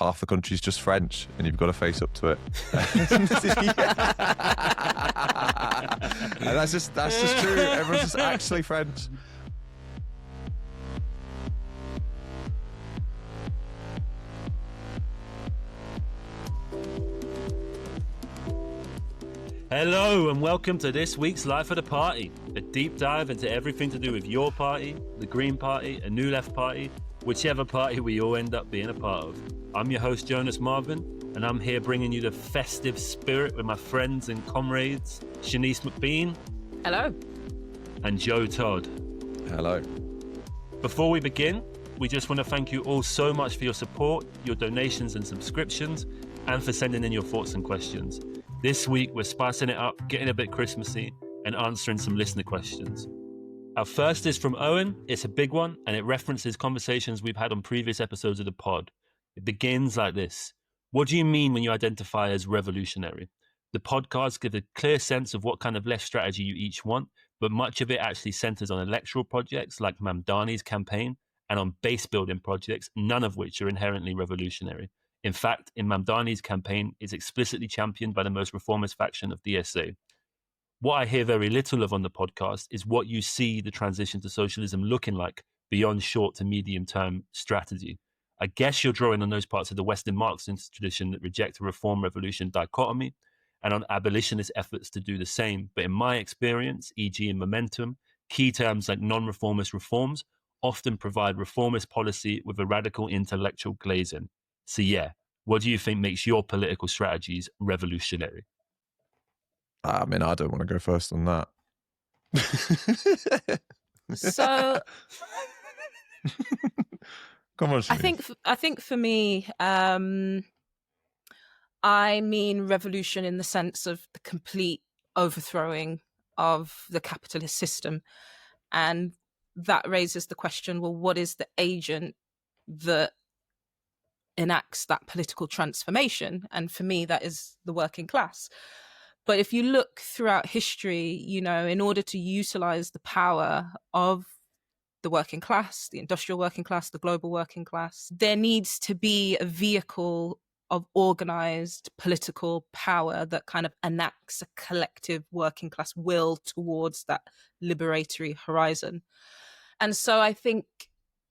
half the country's just French, and you've got to face up to it. And that's just true. Everyone's just actually French. Hello and welcome to this week's Life of the Party, a deep dive into everything to do with your party, the Green Party, a New Left Party, whichever party we all end up being a part of. I'm your host Jonas Marvin, and I'm here bringing you the festive spirit with my friends and comrades, Shanice McBean. Hello. And Todd. Hello. Before we begin, we just want to thank you all so much for your support, your donations and subscriptions, and for sending in your thoughts and questions. This week, we're spicing it up, getting a bit Christmassy, and answering some listener questions. Our first is from Owen. It's a big one, and it references conversations we've had on previous episodes of the pod. It begins like this. What do you mean when you identify as revolutionary? The podcast gives a clear sense of what kind of left strategy you each want, but much of it actually centers on electoral projects like Mamdani's campaign and on base building projects, none of which are inherently revolutionary. In fact, in Mamdani's campaign, it's explicitly championed by the most reformist faction of DSA. What I hear very little of on the podcast is what you see the transition to socialism looking like beyond short to medium term strategy. I guess you're drawing on those parts of the Western Marxist tradition that reject a reform revolution dichotomy and on abolitionist efforts to do the same. But in my experience, e.g. in Momentum, key terms like non-reformist reforms often provide reformist policy with a radical intellectual glazing. So yeah, what do you think makes your political strategies revolutionary? I mean, I don't want to go first on that. So, Come on, Shanice. I think for me, I mean revolution in the sense of the complete overthrowing of the capitalist system, and that raises the question: well, what is the agent that enacts that political transformation? And for me, that is the working class. But if you look throughout history, you know, in order to utilize the power of the working class, the industrial working class, the global working class, there needs to be a vehicle of organized political power that kind of enacts a collective working class will towards that liberatory horizon. And so I think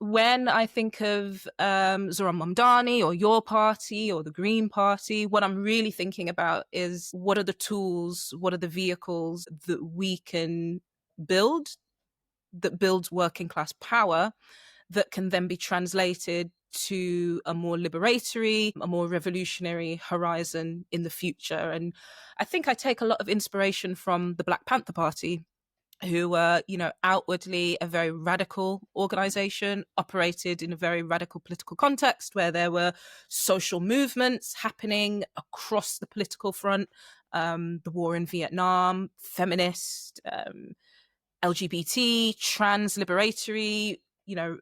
when I think of Zoran Mamdani or your party or the Green Party, what I'm really thinking about is what are the tools, what are the vehicles that we can build that builds working class power that can then be translated to a more liberatory, a more revolutionary horizon in the future. And I think I take a lot of inspiration from the Black Panther Party, who were, you know, outwardly a very radical organization, operated in a very radical political context where there were social movements happening across the political front, the war in Vietnam, feminist, LGBT, trans liberatory, you know,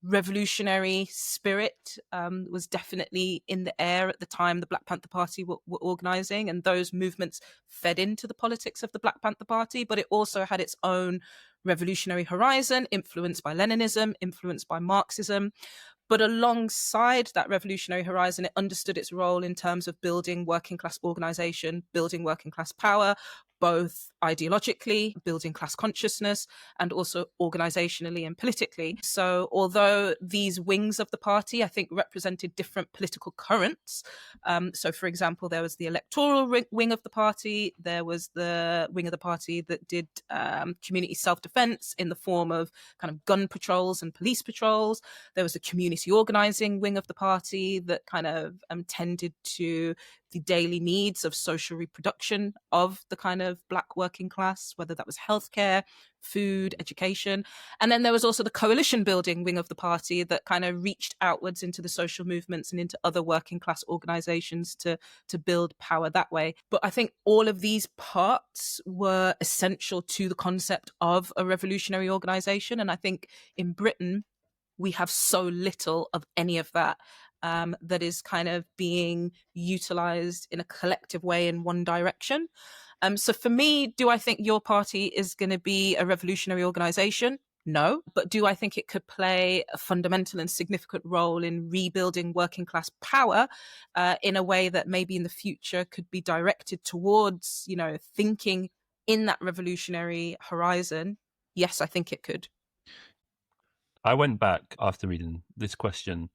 revolutionary spirit was definitely in the air at the time the Black Panther Party were organising, and those movements fed into the politics of the Black Panther Party, but it also had its own revolutionary horizon, influenced by Leninism, influenced by Marxism. But alongside that revolutionary horizon, it understood its role in terms of building working class organisation, building working class power, both ideologically, building class consciousness, and also organisationally and politically. So although these wings of the party, I think, represented different political currents, so for example, there was the electoral wing of the party, there was the wing of the party that did community self-defence in the form of kind of gun patrols and police patrols, there was the community organising wing of the party that kind of tended to the daily needs of social reproduction of the kind of Black working class, whether that was healthcare, food, education. And then there was also the coalition building wing of the party that kind of reached outwards into the social movements and into other working class organizations to build power that way. But I think all of these parts were essential to the concept of a revolutionary organization. And I think in Britain, we have so little of any of that. That is kind of being utilized in a collective way in one direction. So for me, do I think your party is going to be a revolutionary organization? No. But do I think it could play a fundamental and significant role in rebuilding working class power in a way that maybe in the future could be directed towards, thinking in that revolutionary horizon? Yes, I think it could. I went back after reading this question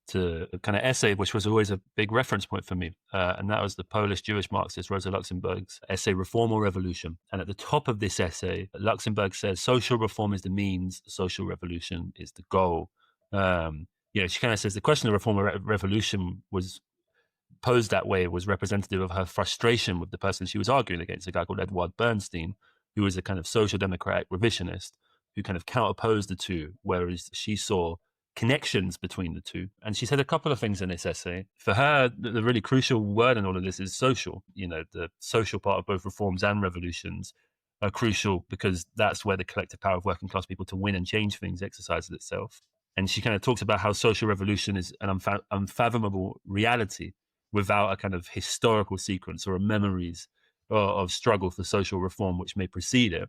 to a kind of essay, which was always a big reference point for me. And that was the Polish Jewish Marxist Rosa Luxemburg's essay, Reform or Revolution. And at the top of this essay, Luxemburg says, social reform is the means, social revolution is the goal. She kind of says the question of reform or revolution was posed that way, was representative of her frustration with the person she was arguing against, a guy called Edward Bernstein, who was a kind of social democratic revisionist who kind of counterposed the two, whereas she saw connections between the two. And she said a couple of things in this essay. For her, the really crucial word in all of this is social. The social part of both reforms and revolutions are crucial because that's where the collective power of working class people to win and change things exercises itself. And she kind of talks about how social revolution is an unfathomable reality without a kind of historical sequence or memories of struggle for social reform which may precede it.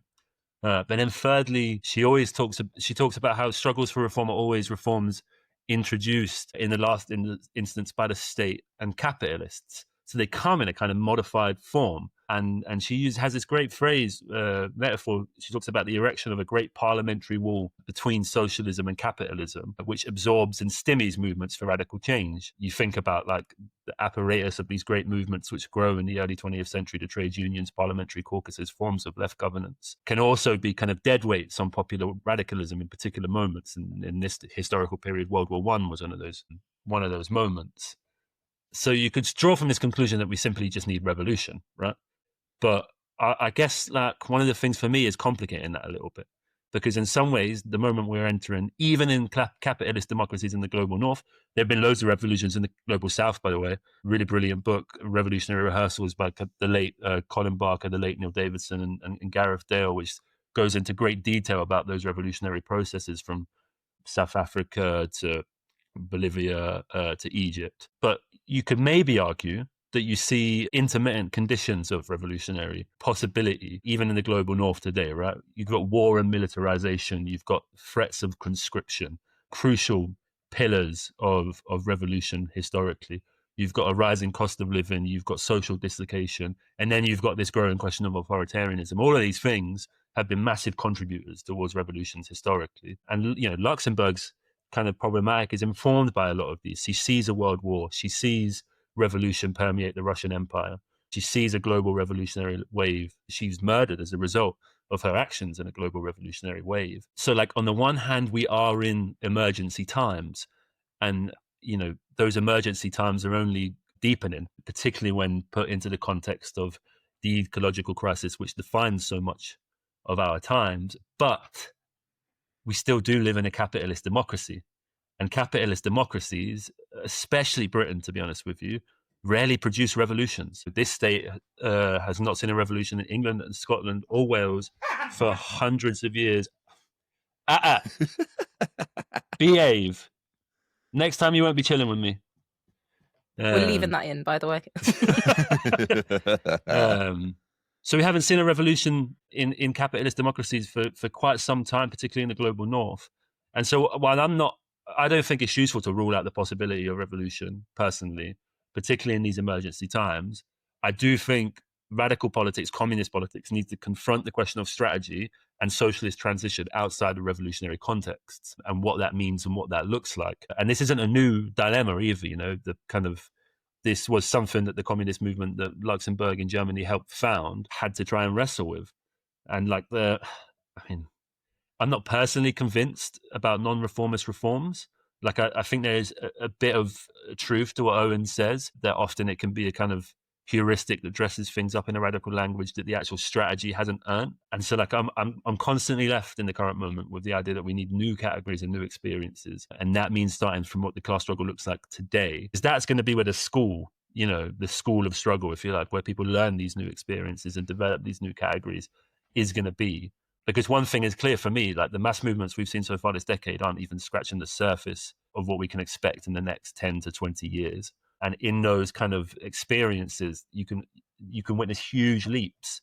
But then thirdly, she talks about how struggles for reform are always reforms introduced in the instance by the state and capitalists. So they come in a kind of modified form. And she has this great phrase, metaphor. She talks about the erection of a great parliamentary wall between socialism and capitalism, which absorbs and stymies movements for radical change. You think about like the apparatus of these great movements which grow in the early 20th century, the trade unions, parliamentary caucuses, forms of left governance, can also be kind of deadweights on popular radicalism in particular moments. And in this historical period, World War I was one of those moments. So you could draw from this conclusion that we simply just need revolution, right? But I guess like one of the things for me is complicating that a little bit, because in some ways, the moment we're entering, even in capitalist democracies in the global north, there have been loads of revolutions in the global south, by the way. Really brilliant book, Revolutionary Rehearsals by the late Colin Barker, the late Neil Davidson and Gareth Dale, which goes into great detail about those revolutionary processes from South Africa to Bolivia to Egypt. But you could maybe argue that you see intermittent conditions of revolutionary possibility, even in the global north today, right? You've got war and militarization, you've got threats of conscription, crucial pillars of revolution historically. You've got a rising cost of living, you've got social dislocation, and then you've got this growing question of authoritarianism. All of these things have been massive contributors towards revolutions historically. And, Luxemburg's kind of problematic is informed by a lot of these. She sees a world war, she sees revolution permeate the Russian Empire. She sees a global revolutionary wave. She's murdered as a result of her actions in a global revolutionary wave. So like on the one hand, we are in emergency times, and those emergency times are only deepening, particularly when put into the context of the ecological crisis which defines so much of our times. But we still do live in a capitalist democracy. And capitalist democracies, especially Britain, to be honest with you, rarely produce revolutions. This state has not seen a revolution in England and Scotland or Wales for hundreds of years. Behave. Next time you won't be chilling with me. We're leaving that in, by the way. So we haven't seen a revolution in capitalist democracies for quite some time, particularly in the global north. And so while I don't think it's useful to rule out the possibility of revolution personally, particularly in these emergency times. I do think radical politics, communist politics, need to confront the question of strategy and socialist transition outside the revolutionary contexts and what that means and what that looks like. And this isn't a new dilemma either, this was something that the communist movement that Luxemburg in Germany helped found had to try and wrestle with. And I'm not personally convinced about non-reformist reforms. Like, I think there's a bit of truth to what Owen says, that often it can be a kind of heuristic that dresses things up in a radical language that the actual strategy hasn't earned. And so I'm constantly left in the current moment with the idea that we need new categories and new experiences. And that means starting from what the class struggle looks like today, because that's going to be where the school of struggle, if you like, where people learn these new experiences and develop these new categories is going to be. Because one thing is clear for me, like the mass movements we've seen so far this decade aren't even scratching the surface of what we can expect in the next 10 to 20 years. And in those kind of experiences, you can witness huge leaps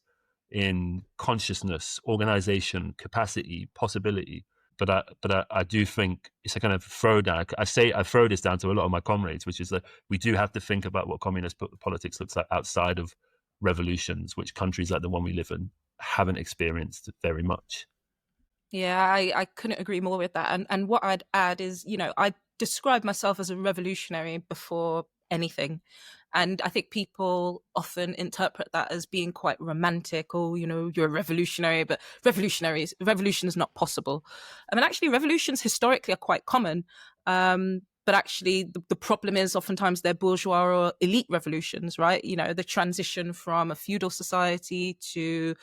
in consciousness, organization, capacity, possibility I do think it's a kind of throwdown. I throw this down to a lot of my comrades, which is that we do have to think about what communist politics looks like outside of revolutions, which countries like the one we live in haven't experienced very much. Yeah, I couldn't agree more with that. And what I'd add is, I describe myself as a revolutionary before anything. And I think people often interpret that as being quite romantic. Oh, you're a revolutionary, but revolution is not possible. I mean, actually, revolutions historically are quite common. But actually, the problem is oftentimes they're bourgeois or elite revolutions, right? The transition from a feudal society to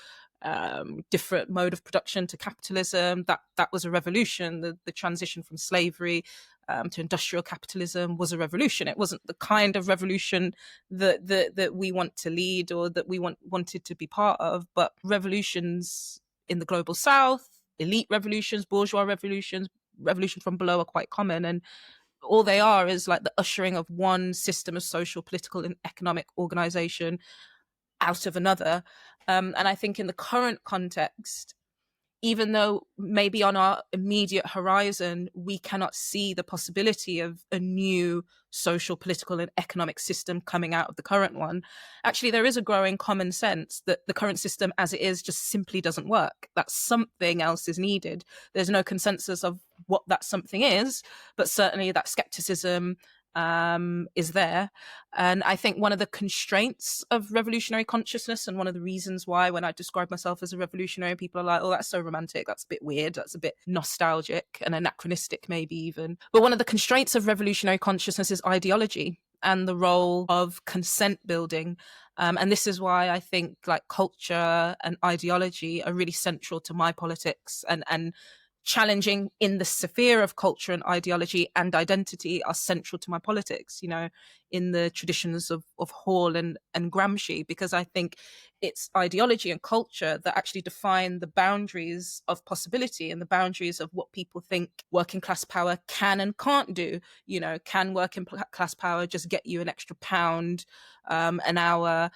different mode of production to capitalism. That was a revolution. The transition from slavery to industrial capitalism was a revolution. It wasn't the kind of revolution that we want to lead or that we wanted to be part of, but revolutions in the global south, elite revolutions, bourgeois revolutions, revolution from below are quite common. And all they are is like the ushering of one system of social, political, and economic organization out of another. And I think in the current context, even though maybe on our immediate horizon, we cannot see the possibility of a new social, political, and economic system coming out of the current one, actually, there is a growing common sense that the current system as it is just simply doesn't work, that something else is needed. There's no consensus of what that something is, but certainly that skepticism is there. And I think one of the constraints of revolutionary consciousness, and one of the reasons why when I describe myself as a revolutionary, people are like, oh, that's so romantic, that's a bit weird, that's a bit nostalgic and anachronistic maybe even. But one of the constraints of revolutionary consciousness is ideology and the role of consent building. And this is why I think like culture and ideology are really central to my politics, and challenging in the sphere of culture and ideology and identity are central to my politics, in the traditions of Hall and Gramsci, because I think it's ideology and culture that actually define the boundaries of possibility and the boundaries of what people think working class power can and can't do. Can working class power just get you an extra pound an hour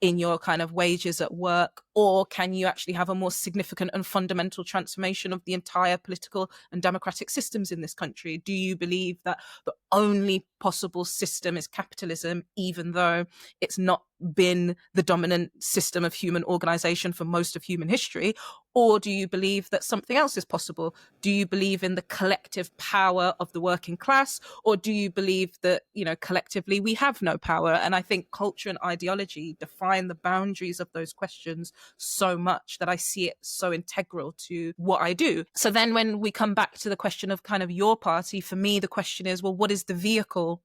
in your kind of wages at work, or can you actually have a more significant and fundamental transformation of the entire political and democratic systems in this country? Do you believe that the only possible system is capitalism, even though it's not been the dominant system of human organization for most of human history? Or do you believe that something else is possible? Do you believe in the collective power of the working class? Or do you believe that, collectively we have no power? And I think culture and ideology define the boundaries of those questions so much that I see it so integral to what I do. So then when we come back to the question of kind of your party, for me, the question is, well, what is the vehicle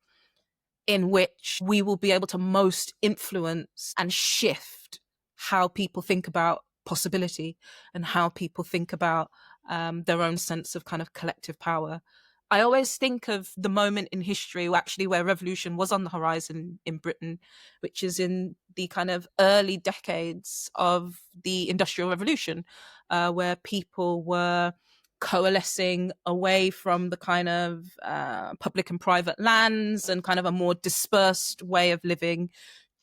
in which we will be able to most influence and shift how people think about possibility and how people think about their own sense of kind of collective power? I always think of the moment in history actually where revolution was on the horizon in Britain, which is in the kind of early decades of the Industrial Revolution, where people were coalescing away from the kind of public and private lands and kind of a more dispersed way of living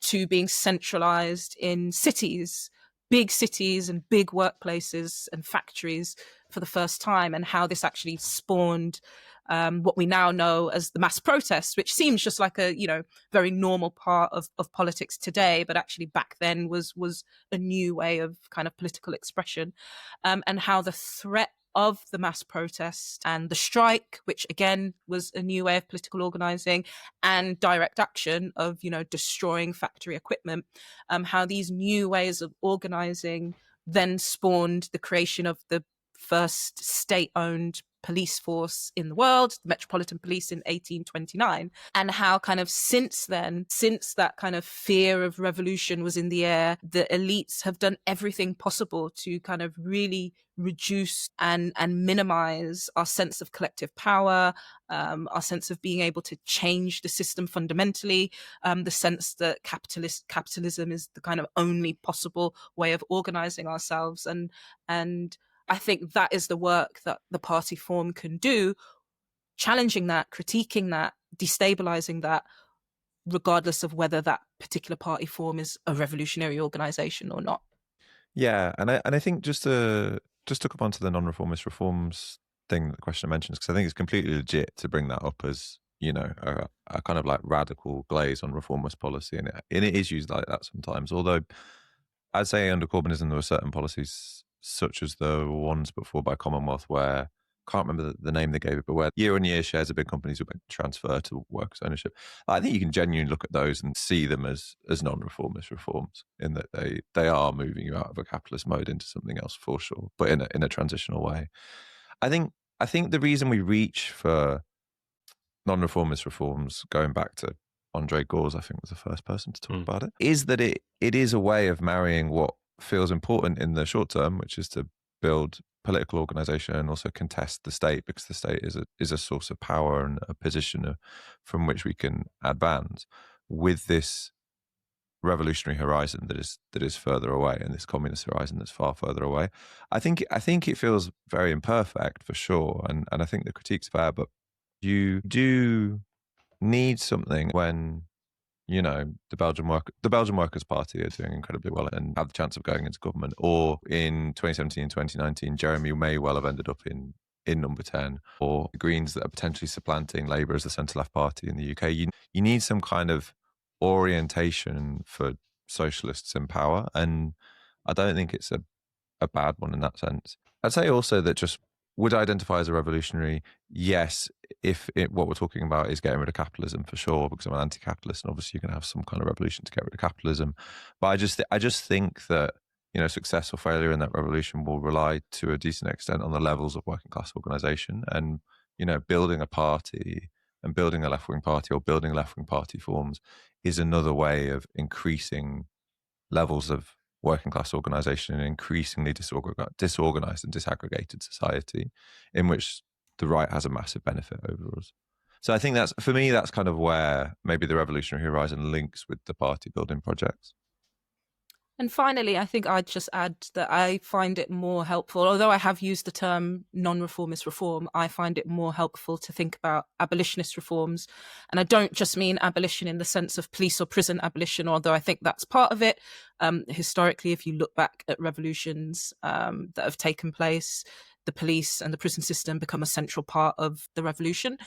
to being centralized in cities, big cities and big workplaces and factories for the first time, and how this actually spawned what we now know as the mass protests, which seems just like a very normal part of politics today, but actually back then was a new way of kind of political expression, and how the threat of the mass protest and the strike, which again was a new way of political organizing, and direct action of destroying factory equipment, how these new ways of organizing then spawned the creation of the first state-owned police force in the world, the Metropolitan Police in 1829, and how kind of since then, since that kind of fear of revolution was in the air, the elites have done everything possible to kind of really reduce and minimize our sense of collective power, our sense of being able to change the system fundamentally, the sense that capitalism is the kind of only possible way of organizing ourselves. And I think that is the work that the party form can do, challenging that, critiquing that, destabilizing that, regardless of whether that particular party form is a revolutionary organization or not. Yeah, and I think just to come on to the non-reformist reforms thing that the questioner mentions, because I think it's completely legit to bring that up as, you know, a kind of like radical glaze on reformist policy, and it is used like that sometimes. Although I'd say under Corbynism there were certain policies, such as the ones put forward by Commonwealth, where can't remember the name they gave it, but where year on year shares of big companies would transfer to workers' ownership. I think you can genuinely look at those and see them as non-reformist reforms, in that they are moving you out of a capitalist mode into something else for sure, but in a transitional way. I think the reason we reach for non-reformist reforms, going back to Andre Gores, I think was the first person to talk about it, is that it is a way of marrying what feels important in the short term, which is to build political organisation and also contest the state, because the state is a source of power and a position from which we can advance, with this revolutionary horizon that is further away, and this communist horizon that's far further away. I think it feels very imperfect for sure, and I think the critique's fair, but you do need something when, you know, the Belgian Workers' Party are doing incredibly well and have the chance of going into government, or in 2017 and 2019, Jeremy may well have ended up in number 10, or the Greens that are potentially supplanting Labour as the centre-left party in the UK. You need some kind of orientation for socialists in power, and I don't think it's a bad one in that sense. I'd say also that just would identify as a revolutionary, yes, if what we're talking about is getting rid of capitalism, for sure, because I'm an anti-capitalist, and obviously you can have some kind of revolution to get rid of capitalism. But I just think that, you know, success or failure in that revolution will rely to a decent extent on the levels of working class organisation, and, you know, building a party and building a left-wing party or building left-wing party forms is another way of increasing levels of working class organisation in an increasingly disorganised and disaggregated society, in which the right has a massive benefit over us. So I think that's, for me, that's kind of where maybe the revolutionary horizon links with the party building projects. And finally, I think I'd just add that I find it more helpful, although I have used the term non-reformist reform, I find it more helpful to think about abolitionist reforms. And I don't just mean abolition in the sense of police or prison abolition, although I think that's part of it. Historically, if you look back at revolutions that have taken place, the police and the prison system become a central part of the revolution.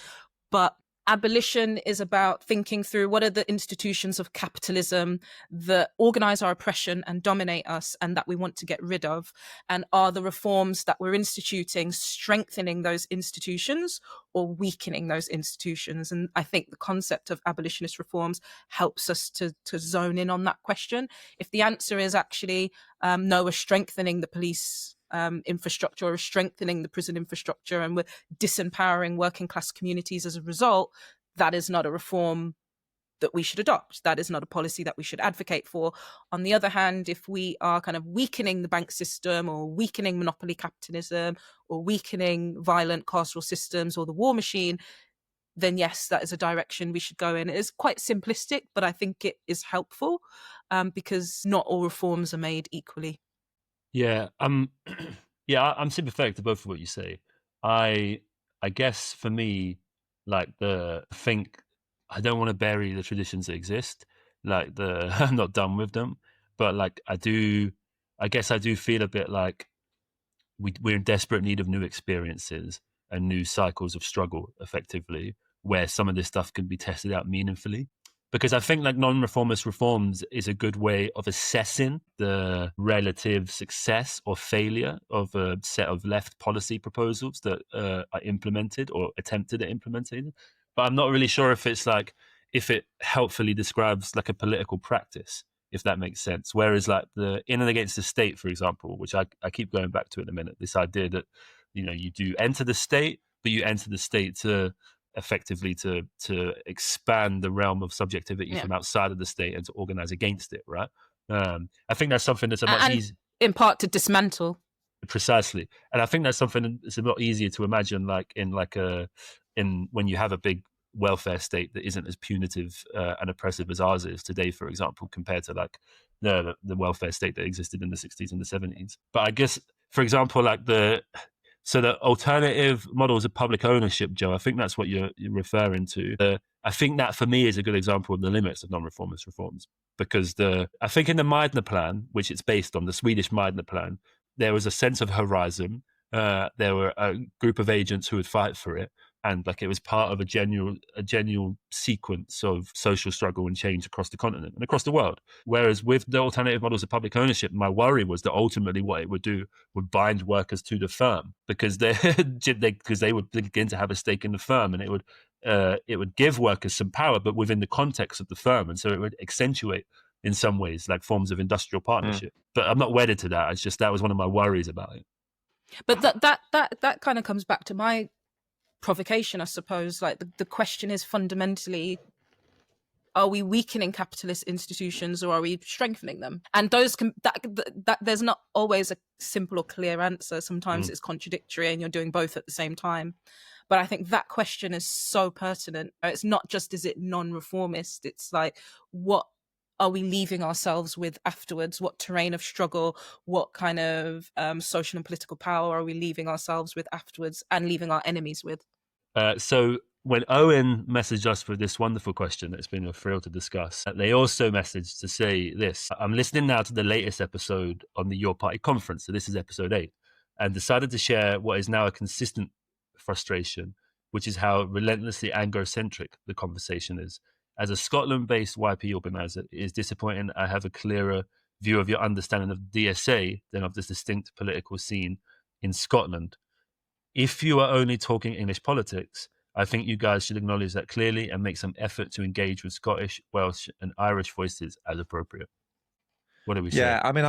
But abolition is about thinking through what are the institutions of capitalism that organize our oppression and dominate us and that we want to get rid of, and are the reforms that we're instituting strengthening those institutions or weakening those institutions. And I think the concept of abolitionist reforms helps us to zone in on that question. If the answer is actually no, we're strengthening the police infrastructure, or strengthening the prison infrastructure, and we're disempowering working class communities as a result, that is not a reform that we should adopt. That is not a policy that we should advocate for. On the other hand, if we are kind of weakening the bank system, or weakening monopoly capitalism, or weakening violent carceral systems or the war machine, then yes, that is a direction we should go in. It is quite simplistic, but I think it is helpful because not all reforms are made equally. Yeah, I'm sympathetic to both of what you say. I guess for me, like I think I don't want to bury the traditions that exist. Like I'm not done with them, but like I guess I do feel a bit like we're in desperate need of new experiences and new cycles of struggle, effectively, where some of this stuff can be tested out meaningfully. Because I think like non-reformist reforms is a good way of assessing the relative success or failure of a set of left policy proposals that are implemented or attempted at implementing. But I'm not really sure if it helpfully describes like a political practice, if that makes sense. Whereas like the in and against the state, for example, which I keep going back to in a minute, this idea that, you know, you do enter the state, but you enter the state to effectively to expand the realm of subjectivity from outside of the state and to organize against it, right? I think that's something that's a much easier, in part, to dismantle. Precisely. And I think that's something that's a lot easier to imagine, like in when you have a big welfare state that isn't as punitive and oppressive as ours is today, for example, compared to like the welfare state that existed in the 60s and the 70s. But I guess, for example, like the alternative models of public ownership, Joe, I think that's what you're referring to. I think that for me is a good example of the limits of non-reformist reforms, because I think in the Meidner plan, which it's based on, the Swedish Meidner plan, there was a sense of horizon there were a group of agents who would fight for it. And like it was part of a genuine sequence of social struggle and change across the continent and across the world. Whereas with the alternative models of public ownership, my worry was that ultimately what it would do would bind workers to the firm because they would begin to have a stake in the firm, and it would give workers some power, but within the context of the firm, and so it would accentuate in some ways like forms of industrial partnership. But I'm not wedded to that. It's just that was one of my worries about it. But that kind of comes back to my provocation, I suppose. Like the question is fundamentally, are we weakening capitalist institutions or are we strengthening them? And those that there's not always a simple or clear answer. Sometimes it's contradictory and you're doing both at the same time. But I think that question is so pertinent. It's not just, is it non-reformist? It's like, what are we leaving ourselves with afterwards? What terrain of struggle, what kind of social and political power are we leaving ourselves with afterwards and leaving our enemies with? So when Owen messaged us for this wonderful question, it's been a thrill to discuss, they also messaged to say this: I'm listening now to the latest episode on the Your Party conference, so this is episode 8, and decided to share what is now a consistent frustration, which is how relentlessly Anglo-centric the conversation is. As a Scotland-based YP organiser, it is disappointing I have a clearer view of your understanding of DSA than of this distinct political scene in Scotland. If you are only talking English politics, I think you guys should acknowledge that clearly and make some effort to engage with Scottish, Welsh and Irish voices as appropriate. What do we say? Yeah, I mean,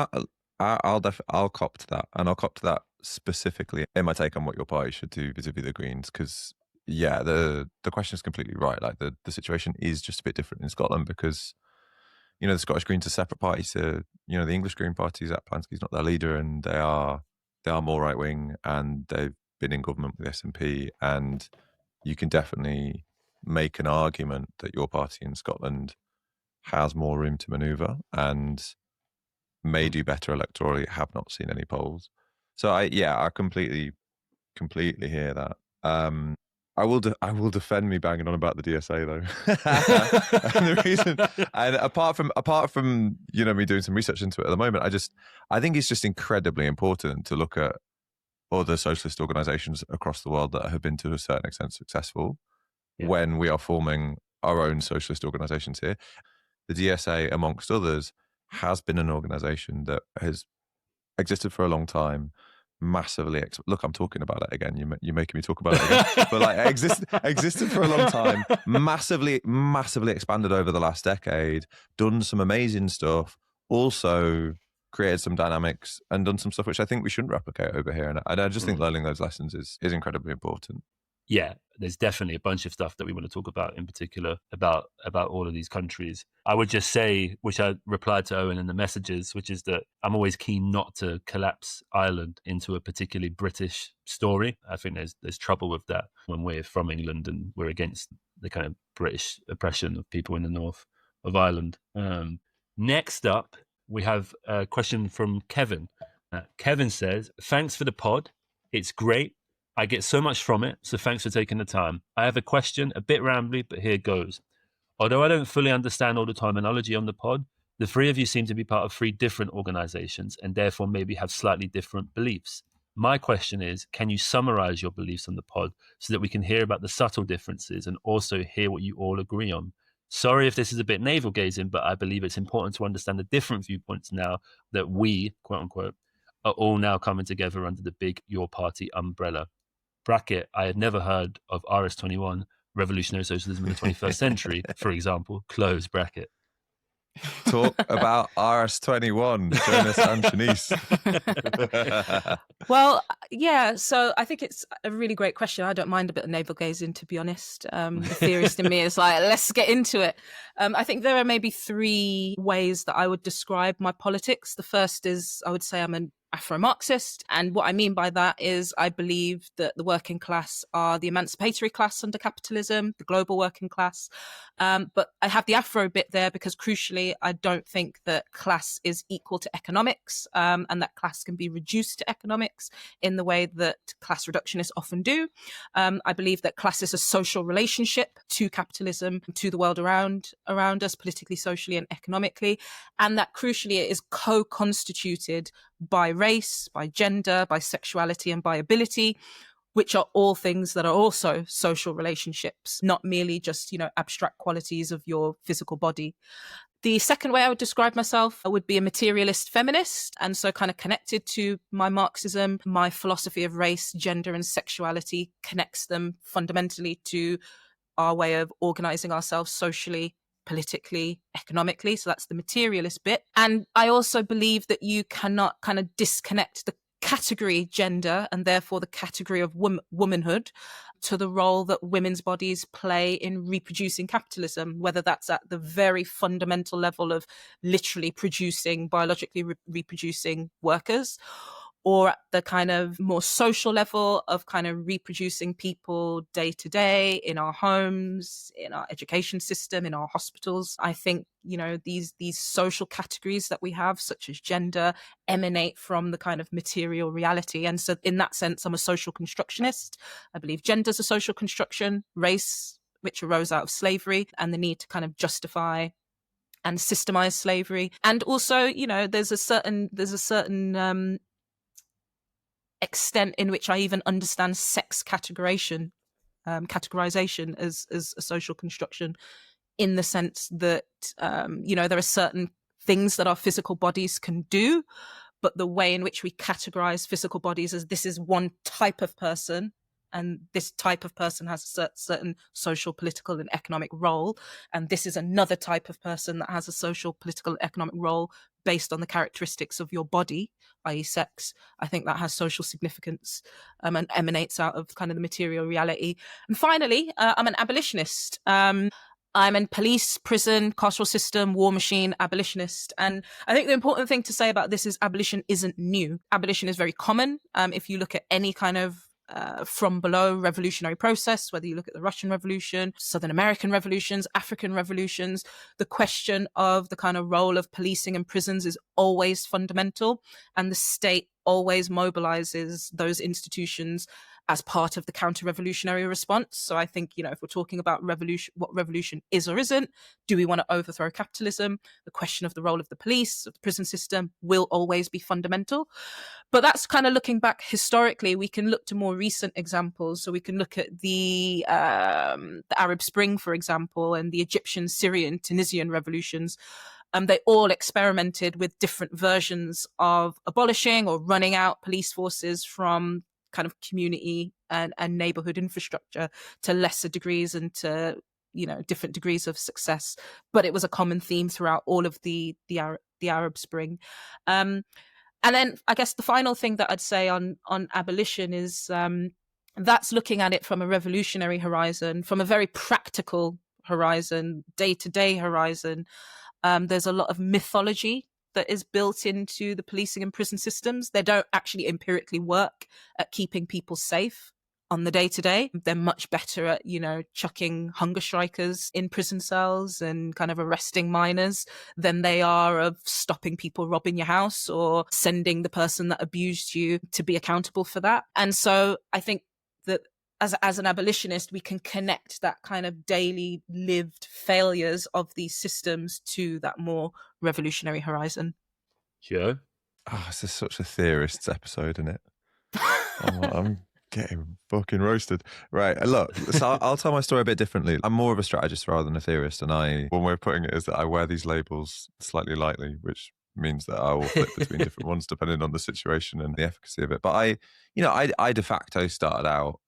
I'll cop to that, and I'll cop to that specifically in my take on what your party should do vis-a-vis the Greens, because yeah, the question is completely right. Like the situation is just a bit different in Scotland because, you know, the Scottish Greens are separate party to, you know, the English Green Party. Zach Plansky's not their leader, and they are more right wing, and they've been in government with the SNP, and you can definitely make an argument that your party in Scotland has more room to manoeuvre and may do better electorally. Have not seen any polls, so I completely hear that. I will defend me banging on about the DSA though. And the reason, and apart from you know, me doing some research into it at the moment, I think it's just incredibly important to look at other socialist organisations across the world that have been to a certain extent successful when we are forming our own socialist organisations here. The DSA, amongst others, has been an organisation that has existed for a long time, massively look, I'm talking about it again, you're making me talk about it again. But like existed for a long time, massively expanded over the last decade, done some amazing stuff, also created some dynamics and done some stuff which I think we shouldn't replicate over here, and I just think learning those lessons is incredibly important. Yeah, there's definitely a bunch of stuff that we want to talk about, in particular about all of these countries. I would just say, which I replied to Owen in the messages, which is that I'm always keen not to collapse Ireland into a particularly British story. I think there's trouble with that when we're from England and we're against the kind of British oppression of people in the north of Ireland. Next up, we have a question from Kevin. Kevin says, thanks for the pod. It's great. I get so much from it, so thanks for taking the time. I have a question, a bit rambly, but here goes. Although I don't fully understand all the terminology on the pod, the three of you seem to be part of 3 different organizations and therefore maybe have slightly different beliefs. My question is, can you summarize your beliefs on the pod so that we can hear about the subtle differences and also hear what you all agree on? Sorry if this is a bit navel-gazing, but I believe it's important to understand the different viewpoints now that we, quote unquote, are all now coming together under the big Your Party umbrella. Bracket, I had never heard of RS21, Revolutionary Socialism in the 21st Century, for example, close bracket. Talk about RS21, Jonas and Shanice. Well, yeah, so I think it's a really great question. I don't mind a bit of navel gazing, to be honest. The theorist in me is like, let's get into it. I think there are maybe 3 ways that I would describe my politics. The first is, I would say I'm an Afro-Marxist. And what I mean by that is I believe that the working class are the emancipatory class under capitalism, the global working class. But I have the Afro bit there because crucially, I don't think that class is equal to economics, and that class can be reduced to economics in the way that class reductionists often do. I believe that class is a social relationship to capitalism, to the world around us, politically, socially, and economically. And that crucially, it is co-constituted by race, by gender, by sexuality, and by ability, which are all things that are also social relationships, not merely just, abstract qualities of your physical body. The second way I would describe myself would be a materialist feminist. And so kind of connected to my Marxism, my philosophy of race, gender, and sexuality connects them fundamentally to our way of organizing ourselves socially, politically, economically. So that's the materialist bit. And I also believe that you cannot kind of disconnect the category gender and therefore the category of womanhood to the role that women's bodies play in reproducing capitalism, whether that's at the very fundamental level of literally producing, biologically reproducing workers, or at the kind of more social level of kind of reproducing people day to day in our homes, in our education system, in our hospitals. I think, these social categories that we have, such as gender, emanate from the kind of material reality. And so in that sense, I'm a social constructionist. I believe gender's a social construction, race, which arose out of slavery, and the need to kind of justify and systemize slavery. And also, there's a certain extent in which I even understand sex categorization as a social construction, in the sense that, there are certain things that our physical bodies can do, but the way in which we categorize physical bodies as this is one type of person, and this type of person has a certain social, political, and economic role, and this is another type of person that has a social, political, and economic role based on the characteristics of your body, i.e. sex. I think that has social significance and emanates out of kind of the material reality. And finally, I'm an abolitionist. I'm in police, prison, carceral system, war machine, abolitionist. And I think the important thing to say about this is abolition isn't new. Abolition is very common. If you look at any kind of from below revolutionary process, whether you look at the Russian Revolution, Southern American revolutions, African revolutions, the question of the kind of role of policing and prisons is always fundamental, and the state always mobilizes those institutions as part of the counter-revolutionary response. So I think, if we're talking about revolution, what revolution is or isn't, do we want to overthrow capitalism? The question of the role of the police, of the prison system, will always be fundamental. But that's kind of looking back historically. We can look to more recent examples. So we can look at the Arab Spring, for example, and the Egyptian, Syrian, Tunisian revolutions. They all experimented with different versions of abolishing or running out police forces from kind of community and neighborhood infrastructure to lesser degrees and to, different degrees of success. But it was a common theme throughout all of the Arab Spring. And then I guess the final thing that I'd say on abolition is that's looking at it from a revolutionary horizon, from a very practical horizon, day-to-day horizon. There's a lot of mythology that is built into the policing and prison systems. They don't actually empirically work at keeping people safe on the day-to-day. They're much better at, chucking hunger strikers in prison cells and kind of arresting minors than they are of stopping people robbing your house or sending the person that abused you to be accountable for that. And so I think that as an abolitionist, we can connect that kind of daily lived failures of these systems to that more revolutionary horizon. Joe? Oh, this is such a theorists episode, isn't it? I'm getting fucking roasted. Right, look, so I'll tell my story a bit differently. I'm more of a strategist rather than a theorist, and one way of putting it is that I wear these labels slightly lightly, which means that I will flip between different ones depending on the situation and the efficacy of it. But I de facto started out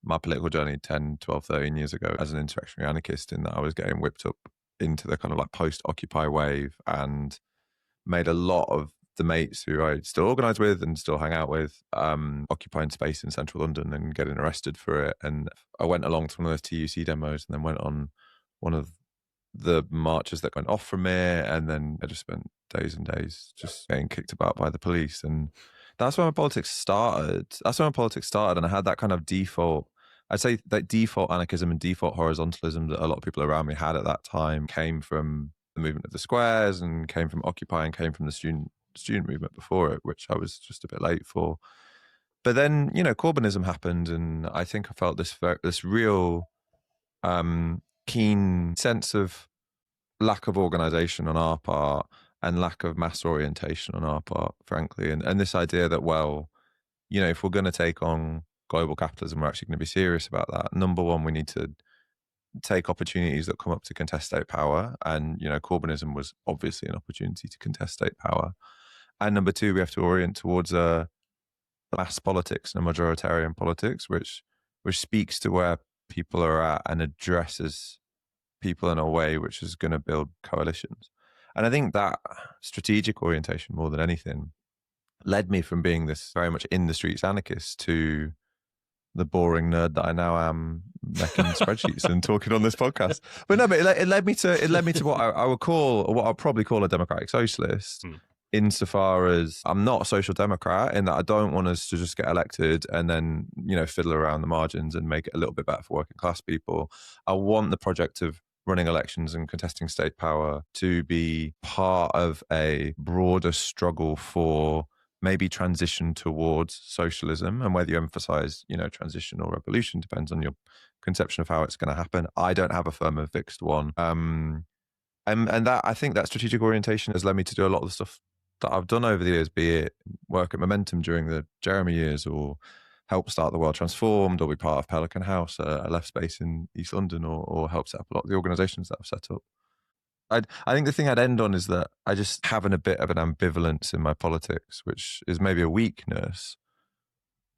my political journey 10, 12, 13 years ago as an insurrectionary anarchist, in that I was getting whipped up into the kind of like post-Occupy wave and made a lot of the mates who I still organise with and still hang out with occupying space in central London and getting arrested for it. And I went along to one of those TUC demos and then went on one of the marches that went off from it, and then I just spent days and days just getting kicked about by the police. And that's when my politics started. And I had that kind of default, I'd say that default anarchism and default horizontalism that a lot of people around me had at that time came from the movement of the squares and came from Occupy and came from the student movement before it, which I was just a bit late for. But then, Corbynism happened, and I think I felt this real keen sense of lack of organisation on our part and lack of mass orientation on our part, frankly. And this idea that, well, you know, if we're going to take on global capitalism, we're actually going to be serious about that. Number one, we need to take opportunities that come up to contest state power. And, you know, Corbynism was obviously an opportunity to contest state power. And number two, we have to orient towards a mass politics and a majoritarian politics, which speaks to where people are at and addresses people in a way which is going to build coalitions. And I think that strategic orientation, more than anything, led me from being this very much in the streets anarchist to the boring nerd that I now am, making spreadsheets and talking on this podcast. But no, but it led me to what I would call, or what I'll probably call, a democratic socialist. Insofar as I'm not a social democrat, in that I don't want us to just get elected and then, you know, fiddle around the margins and make it a little bit better for working class people. I want the project of running elections and contesting state power to be part of a broader struggle for maybe transition towards socialism. And whether you emphasize, you know, transition or revolution depends on your conception of how it's going to happen. I don't have a firm and fixed one. And that, I think that strategic orientation has led me to do a lot of the stuff that I've done over the years, be it work at Momentum during the Jeremy years, or help start The World Transformed, or be part of Pelican House, a left space in East London, or help set up a lot of the organisations that I've set up. I think the thing I'd end on is that I just having a bit of an ambivalence in my politics, which is maybe a weakness,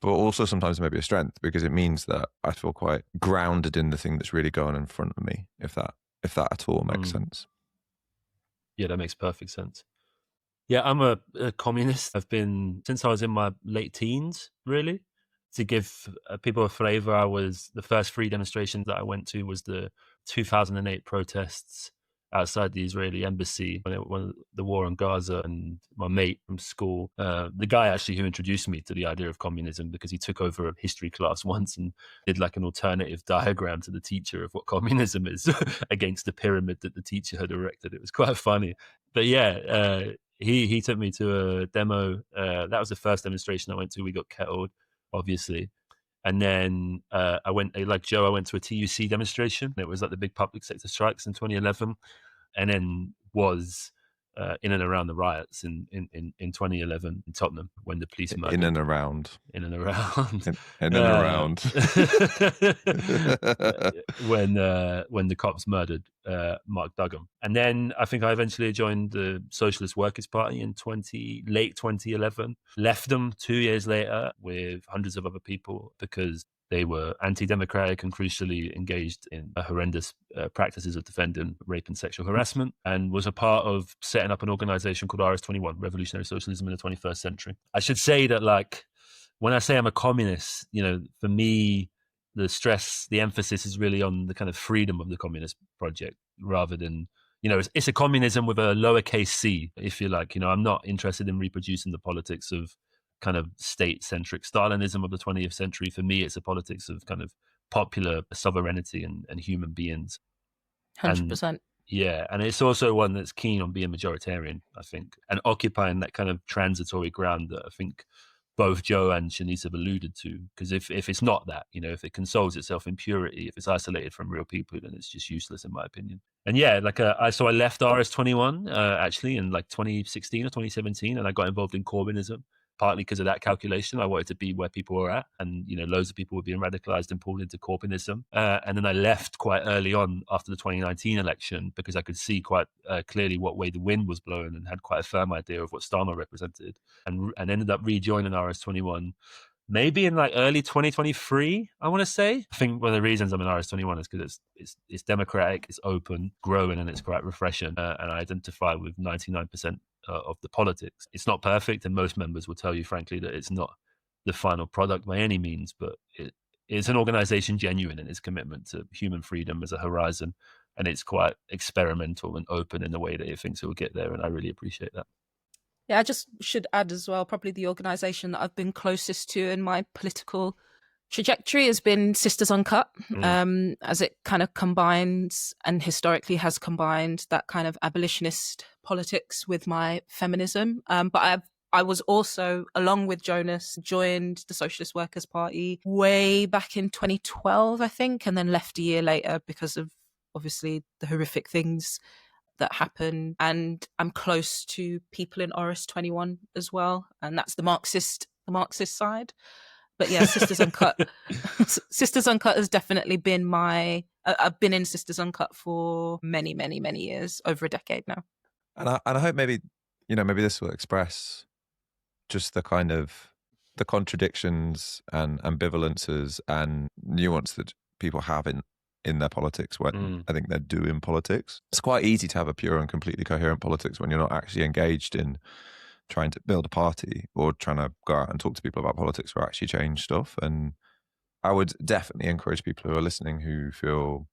but also sometimes maybe a strength, because it means that I feel quite grounded in the thing that's really going in front of me, if that at all makes sense. Yeah, that makes perfect sense. Yeah, I'm a communist. I've been since I was in my late teens, really. To give people a flavour, the first free demonstration that I went to was the 2008 protests outside the Israeli embassy when the war on Gaza. And my mate from school, the guy actually who introduced me to the idea of communism, because he took over a history class once and did like an alternative diagram to the teacher of what communism is against the pyramid that the teacher had erected. It was quite funny. But yeah, he took me to a demo. That was the first demonstration I went to. We got kettled, obviously. And then I went to a TUC demonstration. It was like the big public sector strikes in 2011, and then was in and around the riots in 2011 in Tottenham when the police murdered. In and around when the cops murdered Mark Duggan. And then I think I eventually joined the Socialist Workers' Party in late 2011. Left them 2 years later with hundreds of other people because they were anti-democratic and crucially engaged in horrendous practices of defending rape and sexual harassment, and was a part of setting up an organization called RS21, Revolutionary Socialism in the 21st Century. I should say that, like, when I say I'm a communist, you know, for me, the emphasis is really on the kind of freedom of the communist project rather than, you know, it's a communism with a lowercase c, if you like. You know, I'm not interested in reproducing the politics of kind of state-centric Stalinism of the 20th century. For me, it's a politics of kind of popular sovereignty and human beings. 100%. Yeah, and it's also one that's keen on being majoritarian, I think, and occupying that kind of transitory ground that I think both Joe and Shanice have alluded to. Because if it's not that, you know, if it consoles itself in purity, if it's isolated from real people, then it's just useless, in my opinion. And yeah, like I left RS21 actually in like 2016 or 2017, and I got involved in Corbynism. Partly because of that calculation. I wanted to be where people were at, and, you know, loads of people were being radicalized and pulled into Corbynism. And then I left quite early on after the 2019 election because I could see quite clearly what way the wind was blowing and had quite a firm idea of what Starmer represented, and ended up rejoining RS21 maybe in like early 2023, I want to say. I think one of the reasons I'm in RS21 is because it's democratic, it's open, growing, and it's quite refreshing. And I identify with 99% of the politics. It's not perfect, and most members will tell you, frankly, that it's not the final product by any means, but it's an organization genuine in its commitment to human freedom as a horizon, and it's quite experimental and open in the way that it thinks it will get there, and I really appreciate that. Yeah, I just should add as well, probably the organisation that I've been closest to in my political trajectory has been Sisters Uncut, as it kind of combines, and historically has combined, that kind of abolitionist politics with my feminism. But I was also, along with Jonas, joined the Socialist Workers' Party way back in 2012, I think, and then left a year later because of, obviously, the horrific things that happened, and I'm close to people in Oris 21 as well, and that's the Marxist side. But yeah, Sisters Uncut, Sisters Uncut has definitely been my. I've been in Sisters Uncut for many, many, many years, over a decade now. And I hope maybe this will express just the kind of the contradictions and ambivalences and nuance that people have in their politics when I think they're doing politics. It's quite easy to have a pure and completely coherent politics when you're not actually engaged in trying to build a party or trying to go out and talk to people about politics or actually change stuff. And I would definitely encourage people who are listening who feel,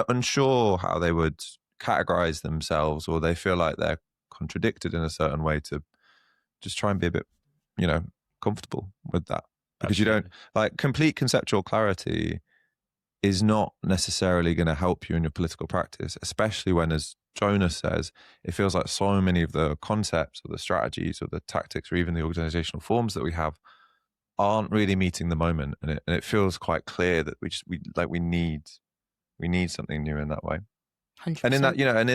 unsure how they would categorize themselves, or they feel like they're contradicted in a certain way, to just try and be a bit, comfortable with that. Because Absolutely. you don't, like, complete conceptual clarity is not necessarily going to help you in your political practice, especially when, as Jonas says, it feels like so many of the concepts or the strategies or the tactics or even the organizational forms that we have aren't really meeting the moment, and it feels quite clear that we need something new in that way. 100%. And in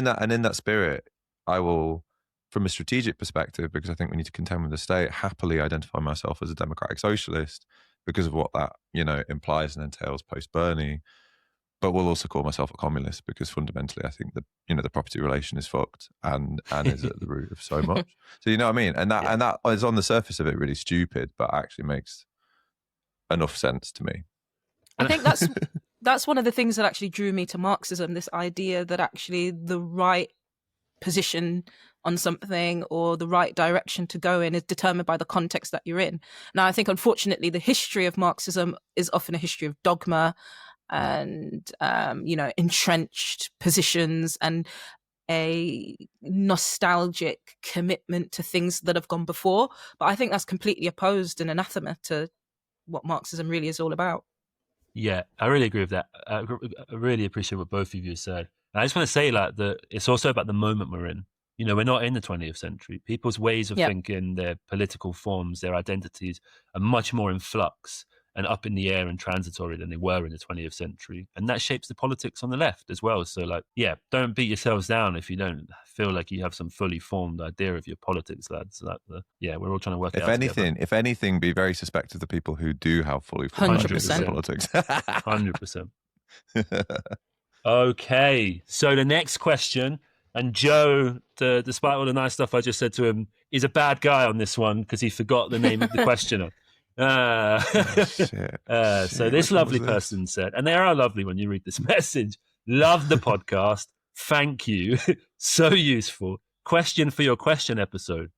that, and in that spirit, I will, from a strategic perspective, because I think we need to contend with the state, happily identify myself as a democratic socialist because of what that, implies and entails post Bernie. But will also call myself a communist because fundamentally I think that, the property relation is fucked and is at the root of so much. So you know what I mean? And that is on the surface of it really stupid, but actually makes enough sense to me. I think that's one of the things that actually drew me to Marxism, this idea that actually the right position on something or the right direction to go in is determined by the context that you're in. Now, I think, unfortunately, the history of Marxism is often a history of dogma and, entrenched positions and a nostalgic commitment to things that have gone before. But I think that's completely opposed and anathema to what Marxism really is all about. Yeah, I really agree with that. I really appreciate what both of you said. And I just want to say that it's also about the moment we're in. We're not in the 20th century. People's ways of thinking, their political forms, their identities are much more in flux and up in the air and transitory than they were in the 20th century. And that shapes the politics on the left as well. So, don't beat yourselves down if you don't feel like you have some fully formed idea of your politics, lads. We're all trying to work it out together. If anything, be very suspect of the people who do have fully formed ideas of politics. 100%. Okay, so the next question, and Joe, despite all the nice stuff I just said to him, is a bad guy on this one because he forgot the name of the questioner. So this lovely person said, and they are lovely when you read this message, love the podcast, thank you, so useful. Question for your question episode: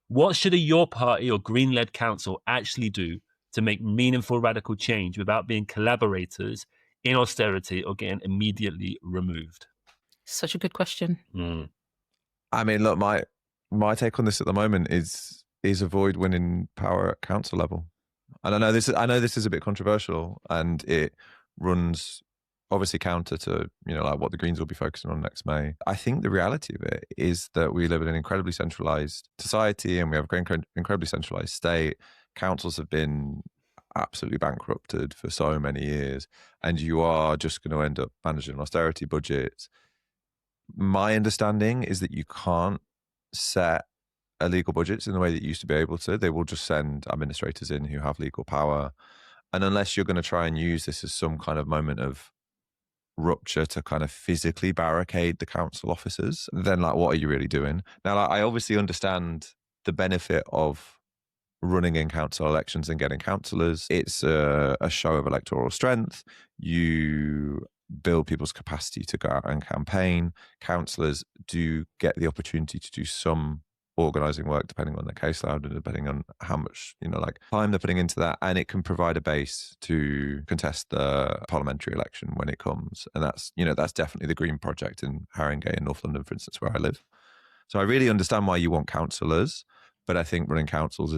what should a Your Party or Green-led council actually do to make meaningful radical change without being collaborators in austerity or getting immediately removed? Such a good question. I mean, look, my take on this at the moment is avoid winning power at council level. And I know this is a bit controversial, and it runs obviously counter to what the Greens will be focusing on next May. I think the reality of it is that we live in an incredibly centralised society, and we have an incredibly centralised state. Councils have been absolutely bankrupted for so many years, and you are just going to end up managing austerity budgets. My understanding is that you can't set illegal budgets in the way that you used to be able to. They will just send administrators in who have legal power. And unless you're going to try and use this as some kind of moment of rupture to kind of physically barricade the council officers, then what are you really doing? Now, I obviously understand the benefit of running in council elections and getting councillors. It's a show of electoral strength. You build people's capacity to go out and campaign. Councillors do get the opportunity to do some organising work depending on their caseload and depending on how much time they're putting into that, and it can provide a base to contest the parliamentary election when it comes. And that's definitely the Green Project in Haringey in North London, for instance, where I live. So I really understand why you want councillors, but I think running councils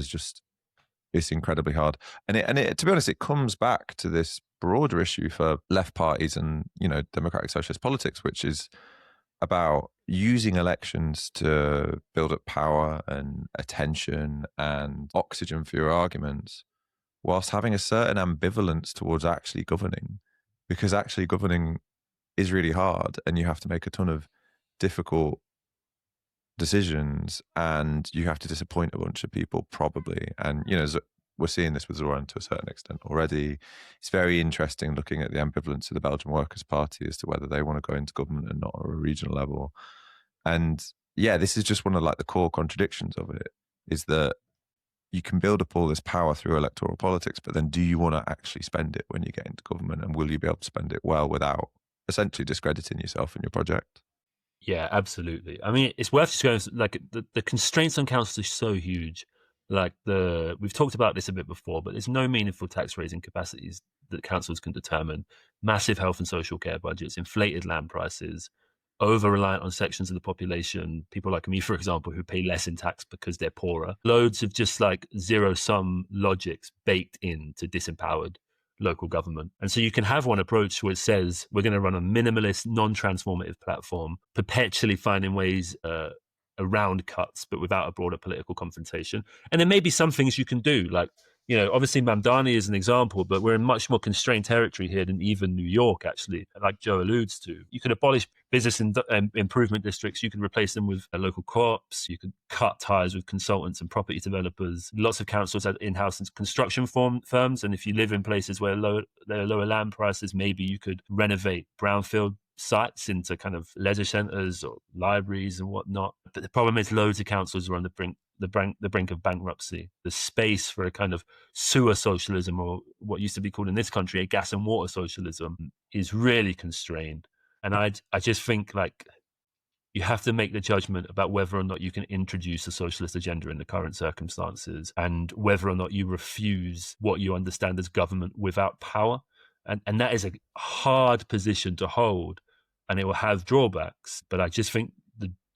it's incredibly hard. And it to be honest, it comes back to this broader issue for left parties and democratic socialist politics, which is about using elections to build up power and attention and oxygen for your arguments, whilst having a certain ambivalence towards actually governing, because actually governing is really hard and you have to make a ton of difficult decisions, and you have to disappoint a bunch of people probably. And, you know, we're seeing this with Zoran to a certain extent already. It's very interesting looking at the ambivalence of the Belgian Workers' Party as to whether they want to go into government and not at a regional level. And yeah, this is just one of like the core contradictions of it, is that you can build up all this power through electoral politics, but then do you want to actually spend it when you get into government, and will you be able to spend it well without essentially discrediting yourself and your project? Yeah, absolutely. I mean, it's worth just going, like, the constraints on councils are so huge. Like, we've talked about this a bit before, but there's no meaningful tax raising capacities that councils can determine. Massive health and social care budgets, inflated land prices, over reliant on sections of the population, people like me, for example, who pay less in tax because they're poorer. Loads of just like zero sum logics baked into disempowered local government. And so you can have one approach where it says we're going to run a minimalist, non-transformative platform, perpetually finding ways around cuts, but without a broader political confrontation. And there may be some things you can do, like, you know, obviously Mamdani is an example, but we're in much more constrained territory here than even New York, actually, like Joe alludes to. You could abolish business improvement districts. You could replace them with local co-ops. You could cut ties with consultants and property developers. Lots of councils have in-house construction firms. And if you live in places where there are lower land prices, maybe you could renovate brownfield sites into kind of leisure centres or libraries and whatnot. But the problem is loads of councils are on the brink of bankruptcy. The space for a kind of sewer socialism, or what used to be called in this country a gas and water socialism, is really constrained. And I just think, like, you have to make the judgment about whether or not you can introduce a socialist agenda in the current circumstances, and whether or not you refuse what you understand as government without power. And that is a hard position to hold, and it will have drawbacks. But I just think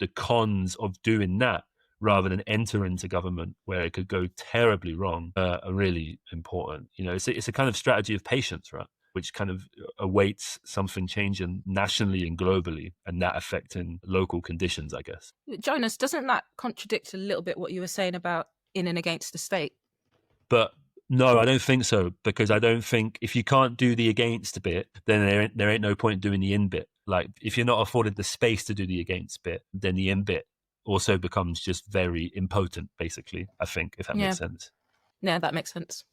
the cons of doing that, rather than enter into government where it could go terribly wrong, are really important. You know, it's a kind of strategy of patience, right? Which kind of awaits something changing nationally and globally, and that affecting local conditions, I guess. Jonas, doesn't that contradict a little bit what you were saying about in and against the state? But no, I don't think so, because I don't think if you can't do the against bit, then there ain't no point doing the in bit. Like, if you're not afforded the space to do the against bit, then the in bit also becomes just very impotent, basically, I think, if that makes sense. Yeah, that makes sense.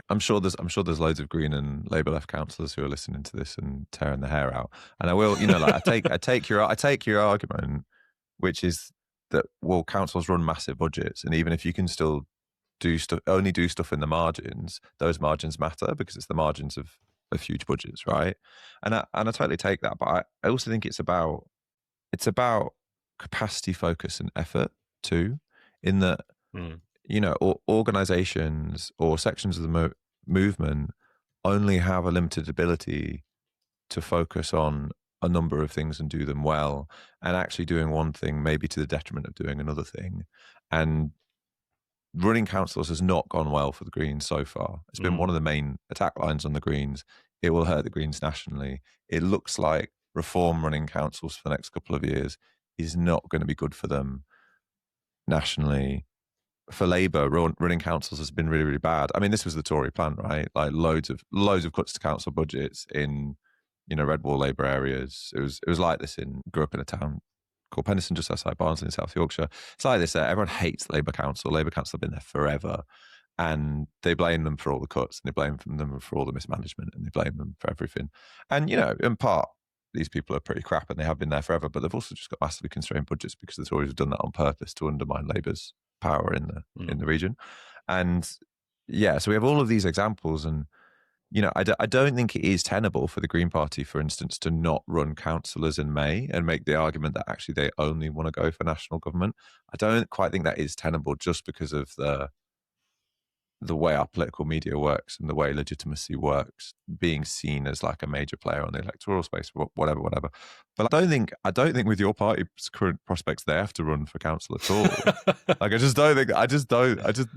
I'm sure there's loads of Green and Labour left councillors who are listening to this and tearing their hair out. And I will, you know, like I take your argument, which is that, well, councils run massive budgets, and even if you can still do stuff in the margins, those margins matter because it's the margins of huge budgets, right? And I totally take that, but I also think it's about capacity, focus, and effort too. In that, you know, organizations or sections of the movement only have a limited ability to focus on a number of things and do them well, and actually doing one thing maybe to the detriment of doing another thing. And running councils has not gone well for the Greens so far. It's been one of the main attack lines on the Greens. It will hurt the Greens nationally. It looks like reform running councils for the next couple of years is not going to be good for them nationally. For Labour, running councils has been really, really bad. I mean, this was the Tory plan, right? Like loads of cuts to council budgets in, you know, red wall Labour areas. It was like this grew up in a town called Penistone, just outside Barnsley in South Yorkshire. It's like this. Everyone hates Labour Council. Labour Council have been there forever, and they blame them for all the cuts, and they blame them for all the mismanagement, and they blame them for everything. And, you know, in part, these people are pretty crap, and they have been there forever, but they've also just got massively constrained budgets because the Tories have done that on purpose to undermine Labour's power in the region. And yeah, so we have all of these examples, and, you know, I don't think it is tenable for the Green Party, for instance, to not run councillors in May and make the argument that actually they only want to go for national government. I don't quite think that is tenable, just because of the way our political media works and the way legitimacy works, being seen as like a major player on the electoral space, whatever. But I don't think with your party's current prospects they have to run for council at all.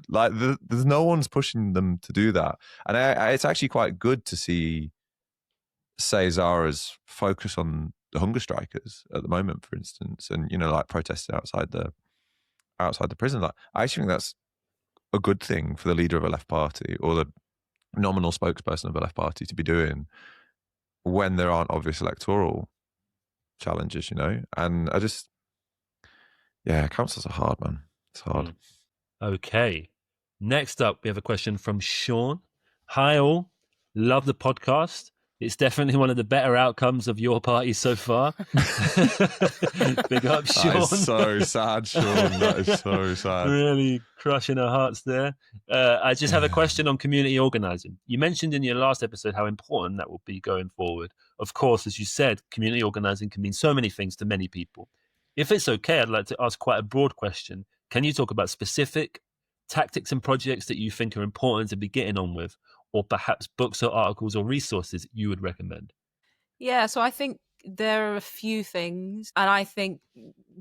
Like, there's no one's pushing them to do that. And it's actually quite good to see, say, Zara's focus on the hunger strikers at the moment, for instance, and, you know, like protesting outside the prison. Like, I actually think that's a good thing for the leader of a left party, or the nominal spokesperson of a left party, to be doing when there aren't obvious electoral challenges, you know. And Yeah, councils are hard, man. It's hard. Okay. Next up, we have a question from Sean. Hi all. Love the podcast. It's definitely one of the better outcomes of your party so far. Big up, Sean. That is so sad, Sean. That is so sad. Really crushing our hearts there. I just have a question on community organising. You mentioned in your last episode how important that will be going forward. Of course, as you said, community organising can mean so many things to many people. If it's okay, I'd like to ask quite a broad question. Can you talk about specific tactics and projects that you think are important to be getting on with, or perhaps books or articles or resources you would recommend? Yeah, so I think there are a few things, and I think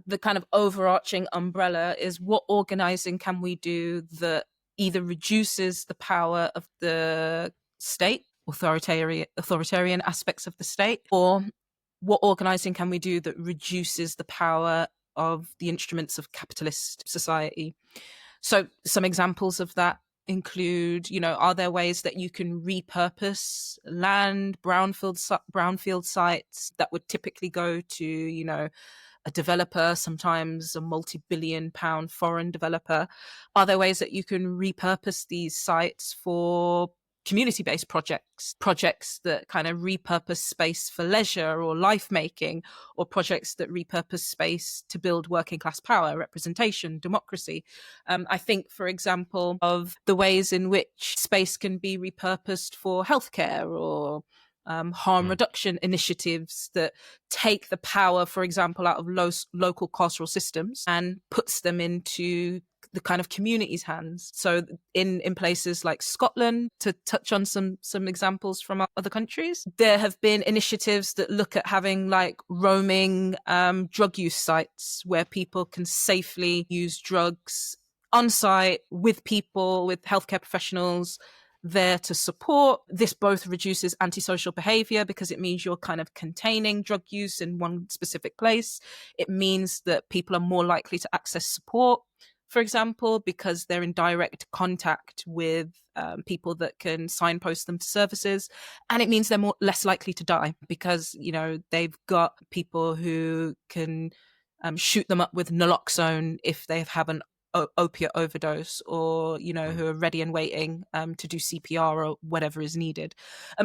the kind of overarching umbrella is what organising can we do that either reduces the power of the state, authoritarian aspects of the state, or what organising can we do that reduces the power of the instruments of capitalist society. So some examples of that include, are there ways that you can repurpose land, brownfield sites that would typically go to, a developer, sometimes a multi-billion pound foreign developer? Are there ways that you can repurpose these sites for community-based projects that kind of repurpose space for leisure or life making, or projects that repurpose space to build working class power, representation, democracy? I think, for example, of the ways in which space can be repurposed for healthcare or harm reduction initiatives that take the power, for example, out of local carceral systems and puts them into the kind of community's hands. So in places like Scotland, to touch on some examples from other countries, there have been initiatives that look at having like roaming drug use sites where people can safely use drugs on site with people, with healthcare professionals there to support. This both reduces antisocial behavior because it means you're kind of containing drug use in one specific place. It means that people are more likely to access support, for example, because they're in direct contact with people that can signpost them to services. And it means they're less likely to die because, they've got people who can shoot them up with naloxone if they have an opiate overdose, or who are ready and waiting to do CPR or whatever is needed.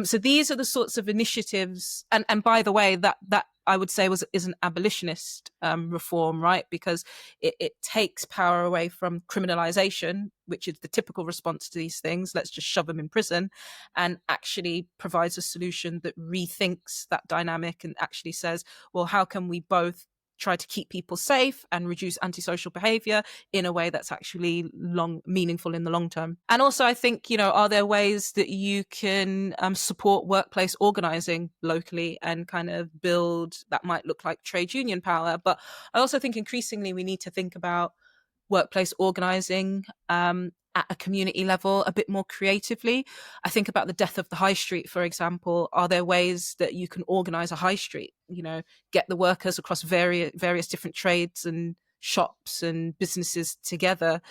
So these are the sorts of initiatives, and by the way, that I would say is an abolitionist reform, right? Because it takes power away from criminalization, which is the typical response to these things. Let's just shove them in prison, and actually provides a solution that rethinks that dynamic and actually says, well, how can we both try to keep people safe and reduce antisocial behavior in a way that's actually meaningful in the long term? And also, I think, are there ways that you can support workplace organizing locally and kind of build that might look like trade union power? But I also think increasingly we need to think about workplace organizing at a community level a bit more creatively. I think about the death of the high street, for example. Are there ways that you can organize a high street, get the workers across various different trades and shops and businesses together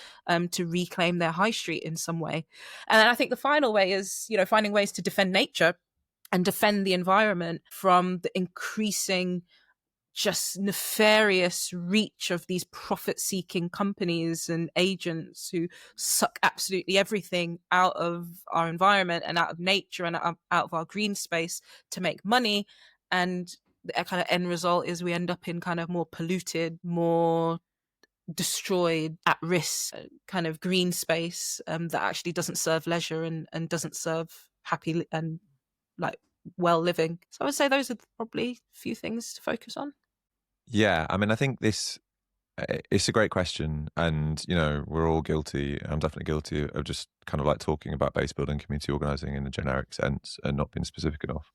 to reclaim their high street in some way? And then I think the final way is, finding ways to defend nature and defend the environment from the increasing just nefarious reach of these profit-seeking companies and agents who suck absolutely everything out of our environment and out of nature and out of our green space to make money. And the kind of end result is we end up in kind of more polluted, more destroyed, at risk kind of green space that actually doesn't serve leisure and doesn't serve happy and like well living. So I would say those are probably a few things to focus on. Yeah, I mean, I think it's a great question, and we're all guilty. I'm definitely guilty of just kind of like talking about base building, community organizing in a generic sense, and not being specific enough.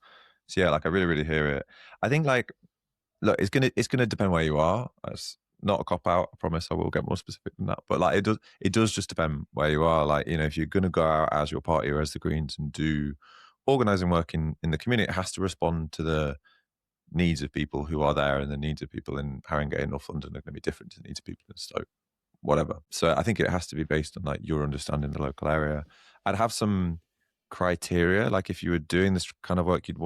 So yeah, like I really, really hear it. I think look, it's gonna depend where you are. That's not a cop out. I promise I will get more specific than that. But like it does just depend where you are. Like if you're gonna go out as your party or as the Greens and do organizing work in the community, it has to respond to the needs of people who are there, and the needs of people in Haringey and North London are going to be different to the needs of people in Stoke, whatever. So I think it has to be based on like your understanding the local area. I'd have some criteria, like if you were doing this kind of work, you'd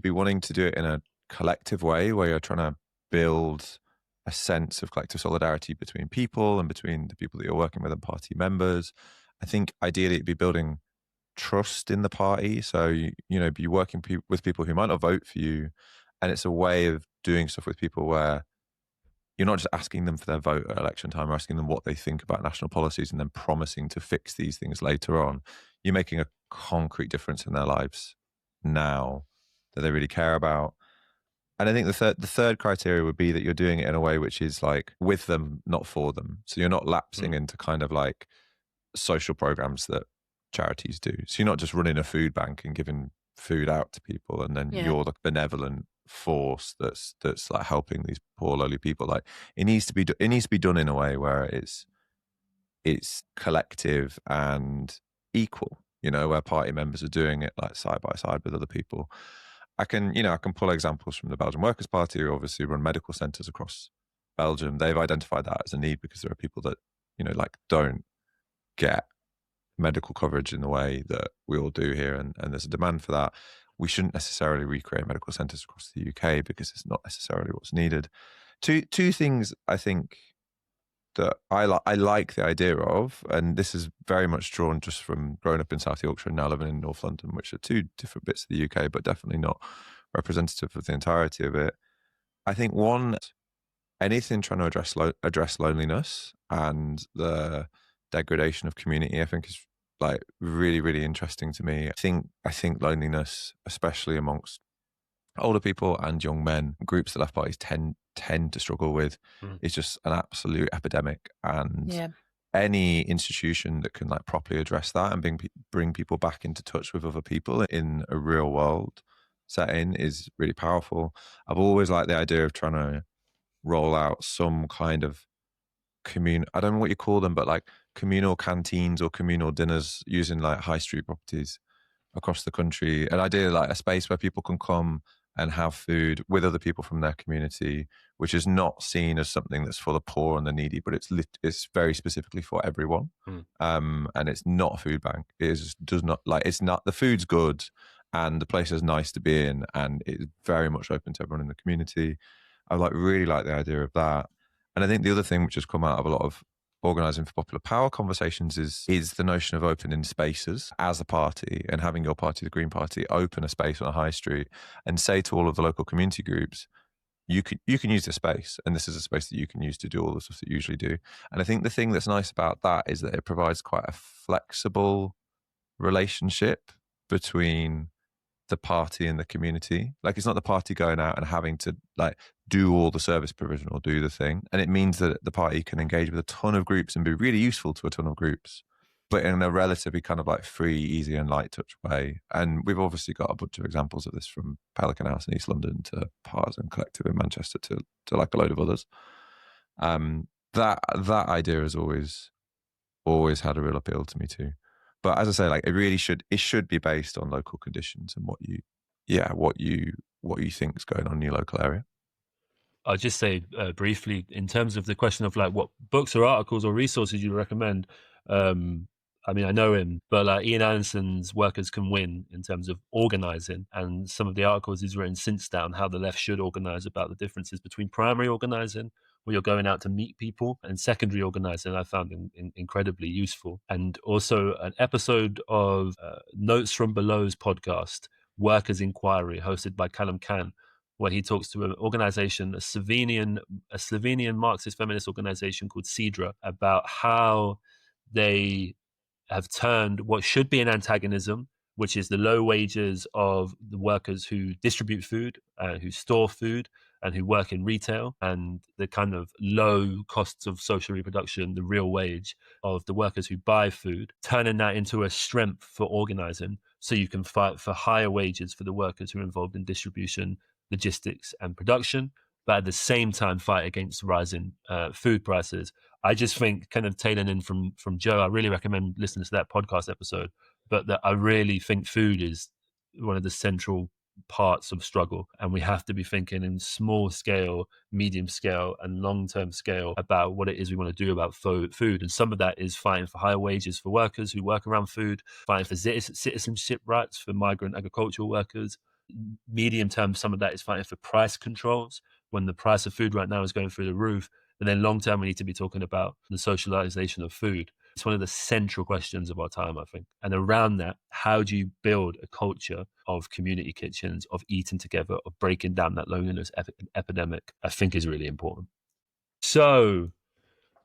be wanting to do it in a collective way where you're trying to build a sense of collective solidarity between people and between the people that you're working with and party members. I think ideally it'd be building trust in the party. So, be working with people who might not vote for you. And it's a way of doing stuff with people where you're not just asking them for their vote at election time, or asking them what they think about national policies and then promising to fix these things later on. You're making a concrete difference in their lives now that they really care about. And I think the third criteria would be that you're doing it in a way which is like with them, not for them. So you're not lapsing into kind of like social programs that charities do. So you're not just running a food bank and giving food out to people, and then you're the benevolent force that's like helping these poor lowly people. Like it needs to be done in a way where it's collective and equal, where party members are doing it like side by side with other people. I can pull examples from the Belgian Workers' Party, who obviously run medical centres across Belgium. They've identified that as a need because there are people that, like don't get medical coverage in the way that we all do here, and there's a demand for that. We shouldn't necessarily recreate medical centres across the UK because it's not necessarily what's needed. Two things I think that I like the idea of, and this is very much drawn just from growing up in South Yorkshire and now living in North London, which are two different bits of the UK, but definitely not representative of the entirety of it. I think one, anything trying to address loneliness and the degradation of community, I think is like really, really interesting to me. I think loneliness, especially amongst older people and young men, groups that left parties tend to struggle with, is just an absolute epidemic. And any institution that can like properly address that and bring people back into touch with other people in a real world setting is really powerful. I've always liked the idea of trying to roll out some kind of I don't know what you call them, but like communal canteens or communal dinners using like high street properties across the country. An idea like a space where people can come and have food with other people from their community, which is not seen as something that's for the poor and the needy, but it's very specifically for everyone. And it's not a food bank. It's not, the food's good and the place is nice to be in, and it's very much open to everyone in the community. I really like the idea of that. And I think the other thing which has come out of a lot of organising for popular power conversations is the notion of opening spaces as a party, and having your party, the Green Party, open a space on a high street and say to all of the local community groups, you can use this space, and this is a space that you can use to do all the stuff that you usually do. And I think the thing that's nice about that is that it provides quite a flexible relationship between the party and the community. Like, it's not the party going out and having to like do all the service provision or do the thing. And it means that the party can engage with a ton of groups and be really useful to a ton of groups, but in a relatively kind of like free, easy and light touch way. And we've obviously got a bunch of examples of this, from Pelican House in East London to Partisan Collective in Manchester to like a load of others. That idea has always had a real appeal to me too. But as I say, like it should be based on local conditions and what you think is going on in your local area. I'll just say briefly, in terms of the question of like what books or articles or resources you recommend. I mean, I know him, but like Ian Anderson's Workers Can Win in terms of organising, and some of the articles he's written since that on how the left should organise, about the differences between primary organising, where you're going out to meet people, and secondary organising, I found incredibly useful. And also an episode of Notes from Below's podcast, Workers' Inquiry, hosted by Callum Cann, where he talks to an organisation, a Slovenian Marxist feminist organisation called Sidra, about how they have turned what should be an antagonism, which is the low wages of the workers who distribute food, who store food, and who work in retail, and the kind of low costs of social reproduction, the real wage of the workers who buy food, turning that into a strength for organising, so you can fight for higher wages for the workers who are involved in distribution, logistics and production, but at the same time fight against rising food prices. I just think, kind of tailing in from Joe, I really recommend listening to that podcast episode, but that I really think food is one of the central parts of struggle, and we have to be thinking in small scale, medium scale and long-term scale about what it is we want to do about food. And some of that is fighting for higher wages for workers who work around food, fighting for citizenship rights for migrant agricultural workers. Medium term, some of that is fighting for price controls when the price of food right now is going through the roof. And then long term, we need to be talking about the socialization of food. It's one of the central questions of our time, I think. And around that, how do you build a culture of community kitchens, of eating together, of breaking down that loneliness epidemic, I think is really important. So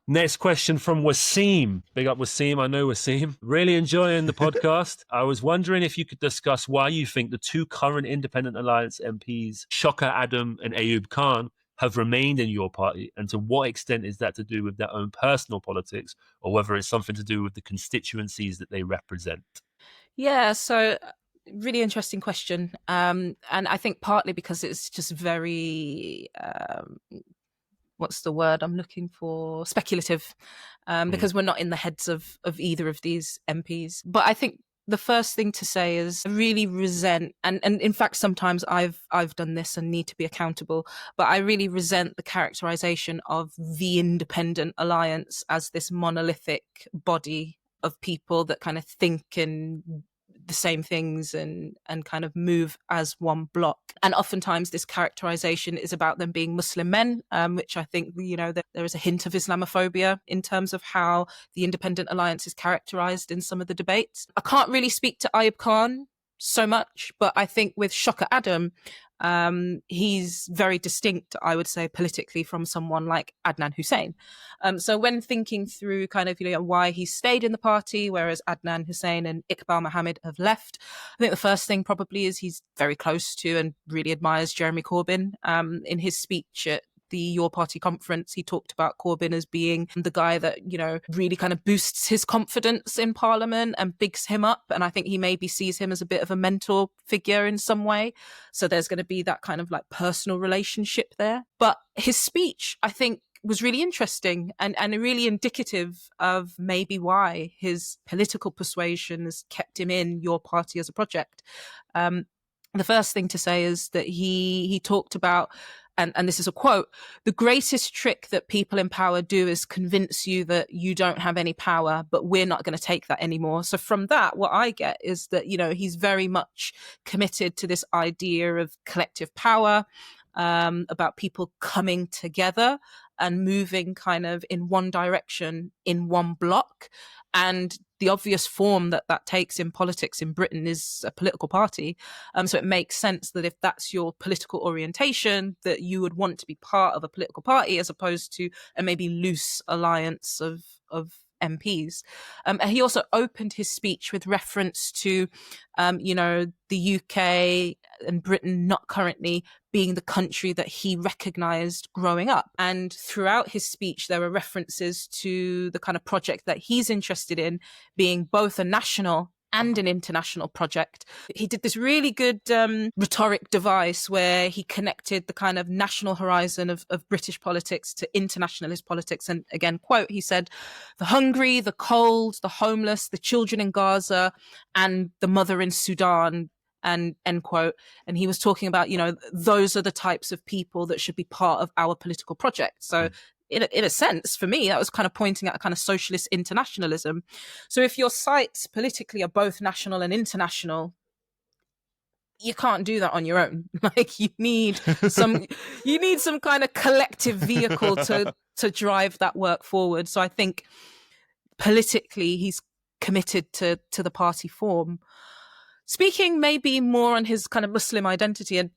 next question from Wasim. Big up Wasim. I know Wasim. Really enjoying the podcast. I was wondering if you could discuss why you think the two current Independent Alliance MPs, Shocker Adam and Ayub Khan, have remained in your party, and to what extent is that to do with their own personal politics, or whether it's something to do with the constituencies that they represent? Yeah, so really interesting question. And I think partly because it's just very, what's the word I'm looking for? Speculative, because we're not in the heads of either of these MPs. But I think the first thing to say is I really resent, and in fact, sometimes I've done this and need to be accountable, but I really resent the characterization of the Independent Alliance as this monolithic body of people that kind of think and the same things and kind of move as one block. And oftentimes this characterization is about them being Muslim men, which I think, there is a hint of Islamophobia in terms of how the Independent Alliance is characterized in some of the debates. I can't really speak to Ayub Khan so much, but I think with Shocker Adam, he's very distinct, I would say, politically from someone like Adnan Hussein. So when thinking through kind of, why he stayed in the party, whereas Adnan Hussein and Iqbal Mohammed have left, I think the first thing probably is he's very close to and really admires Jeremy Corbyn. In his speech at the Your Party conference, he talked about Corbyn as being the guy that, really kind of boosts his confidence in Parliament and bigs him up. And I think he maybe sees him as a bit of a mentor figure in some way. So there's going to be that kind of like personal relationship there. But his speech, I think, was really interesting and really indicative of maybe why his political persuasion has kept him in Your Party as a project. The first thing to say is that he talked about, and this is a quote, "The greatest trick that people in power do is convince you that you don't have any power, but we're not going to take that anymore." So from that, what I get is that, he's very much committed to this idea of collective power, about people coming together and moving kind of in one direction, in one block. And the obvious form that takes in politics in Britain is a political party. So it makes sense that if that's your political orientation, that you would want to be part of a political party as opposed to a maybe loose alliance of MPs. And he also opened his speech with reference to, the UK and Britain not currently being the country that he recognised growing up. And throughout his speech, there were references to the kind of project that he's interested in being both a national and an international project. He did this really good rhetoric device where he connected the kind of national horizon of British politics to internationalist politics. And again, quote, he said, "The hungry, the cold, the homeless, the children in Gaza, and the mother in Sudan," and end quote. And he was talking about, those are the types of people that should be part of our political project. So in a sense, for me, that was kind of pointing at a kind of socialist internationalism. So if your sites politically are both national and international, you can't do that on your own. Like you need some kind of collective vehicle to drive that work forward. So I think politically he's committed to the party form. Speaking maybe more on his kind of Muslim identity, and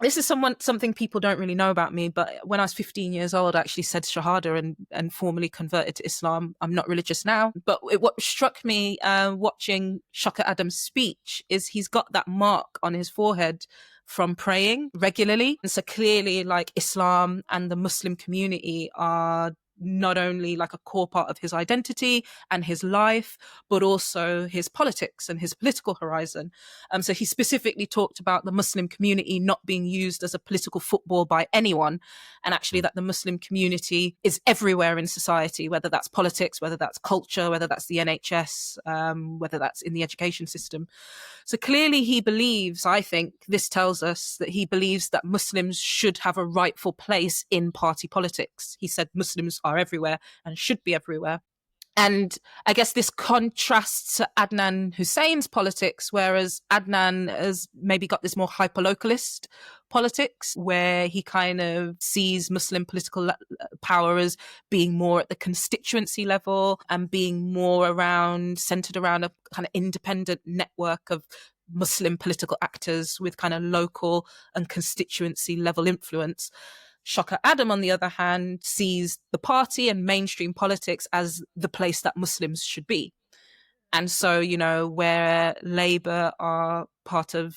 this is something people don't really know about me, but when I was 15 years old, I actually said Shahada and formally converted to Islam. I'm not religious now, but what struck me watching Shocker Adam's speech is he's got that mark on his forehead from praying regularly. And so clearly, like, Islam and the Muslim community are not only like a core part of his identity and his life, but also his politics and his political horizon. So he specifically talked about the Muslim community not being used as a political football by anyone, and actually that the Muslim community is everywhere in society, whether that's politics, whether that's culture, whether that's the NHS, whether that's in the education system. So clearly he believes, I think this tells us that he believes that Muslims should have a rightful place in party politics. He said Muslims are everywhere and should be everywhere. And I guess this contrasts to Adnan Hussein's politics, whereas Adnan has maybe got this more hyperlocalist politics, where he kind of sees Muslim political power as being more at the constituency level and being more centered around a kind of independent network of Muslim political actors with kind of local and constituency level influence. Shocker Adam, on the other hand, sees the party and mainstream politics as the place that Muslims should be. And so, where Labour are part of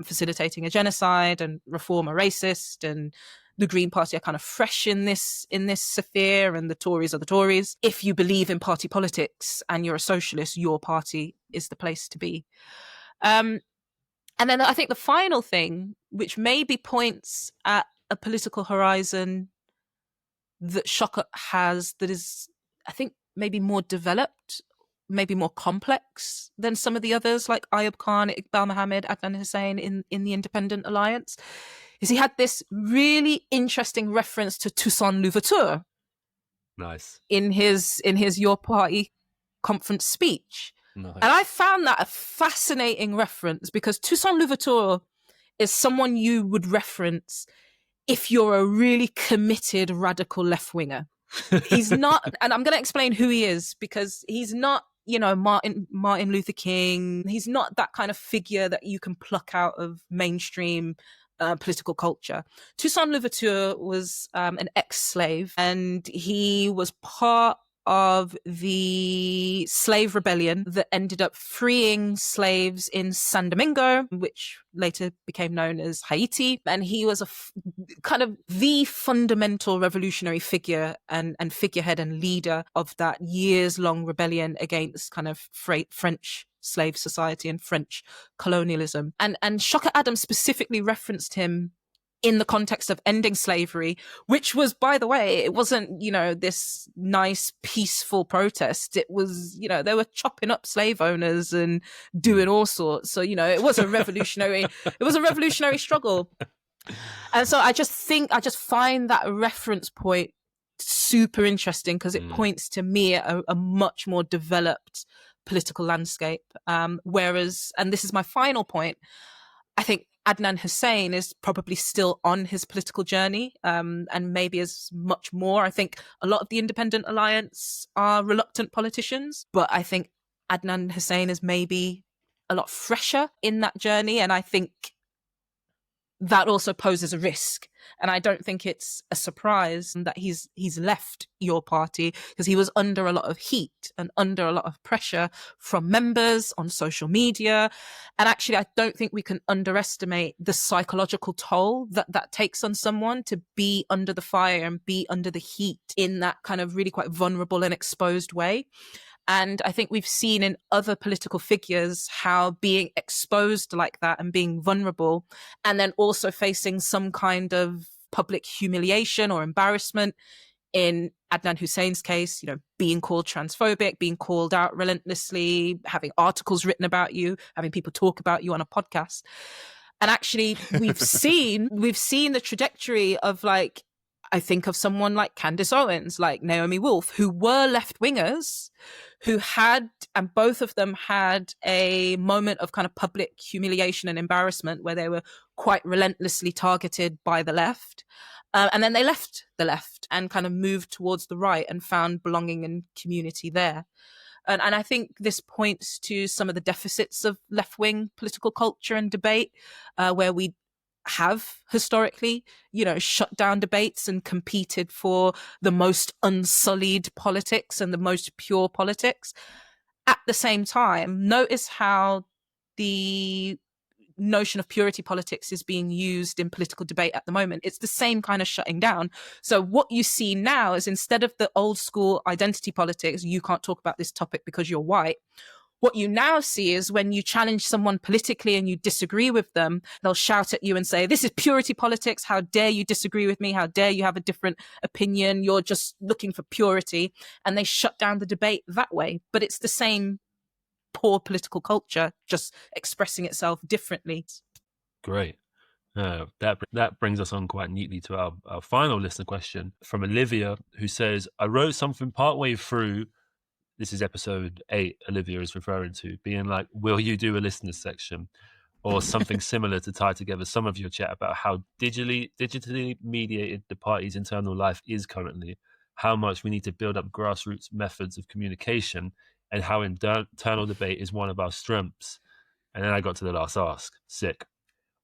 facilitating a genocide and Reform are racist, and the Green Party are kind of fresh in this sphere, and the Tories are the Tories. If you believe in party politics and you're a socialist, your party is the place to be. And then I think the final thing, which maybe points at a political horizon that Shocker has, that is, I think, maybe more developed, maybe more complex than some of the others, like Ayub Khan, Iqbal Mohammed, Adnan Hussein in the Independent Alliance, is he had this really interesting reference to Toussaint Louverture. Nice. In his Your Party conference speech. Nice. And I found that a fascinating reference, because Toussaint Louverture is someone you would reference if you're a really committed radical left-winger. He's not, and I'm going to explain who he is, because he's not, Martin Luther King. He's not that kind of figure that you can pluck out of mainstream political culture. Toussaint Louverture was an ex-slave, and he was part of the slave rebellion that ended up freeing slaves in San Domingo, which later became known as Haiti. And he was kind of the fundamental revolutionary figure and figurehead and leader of that years-long rebellion against kind of French slave society and French colonialism. And Shocker Adams specifically referenced him in the context of ending slavery, which was, by the way, it wasn't, this nice, peaceful protest. It was, they were chopping up slave owners and doing all sorts. So, it was a revolutionary struggle. And so I just find that reference point super interesting, because it points to me at a much more developed political landscape. Whereas, and this is my final point, I think Adnan Hussein is probably still on his political journey, and maybe as much more. I think a lot of the Independent Alliance are reluctant politicians, but I think Adnan Hussein is maybe a lot fresher in that journey, and I think that also poses a risk. And I don't think it's a surprise that he's left your party, because he was under a lot of heat and under a lot of pressure from members on social media. And actually, I don't think we can underestimate the psychological toll that takes on someone to be under the fire and be under the heat in that kind of really quite vulnerable and exposed way. And I think we've seen in other political figures how being exposed like that and being vulnerable, and then also facing some kind of public humiliation or embarrassment, in Adnan Hussein's case, being called transphobic, being called out relentlessly, having articles written about you, having people talk about you on a podcast. And actually, we've seen the trajectory of, like, I think of someone like Candace Owens, like Naomi Wolf, who were left-wingers, who had, and both of them had a moment of kind of public humiliation and embarrassment where they were quite relentlessly targeted by the left. And then they left the left and kind of moved towards the right and found belonging and community there. And I think this points to some of the deficits of left-wing political culture and debate, where we have historically, shut down debates and competed for the most unsullied politics and the most pure politics. At the same time, notice how the notion of purity politics is being used in political debate at the moment. It's the same kind of shutting down. So what you see now is, instead of the old school identity politics, you can't talk about this topic because you're white, what you now see is when you challenge someone politically and you disagree with them, they'll shout at you and say, this is purity politics. How dare you disagree with me? How dare you have a different opinion? You're just looking for purity. And they shut down the debate that way. But it's the same poor political culture, just expressing itself differently. Great. That brings us on quite neatly to our final listener question from Olivia, who says, I wrote something partway through this is episode 8, Olivia is referring to, being like, will you do a listeners section or something similar to tie together some of your chat about how digitally mediated the party's internal life is currently, how much we need to build up grassroots methods of communication, and how internal debate is one of our strengths. And then I got to the last ask. Sick.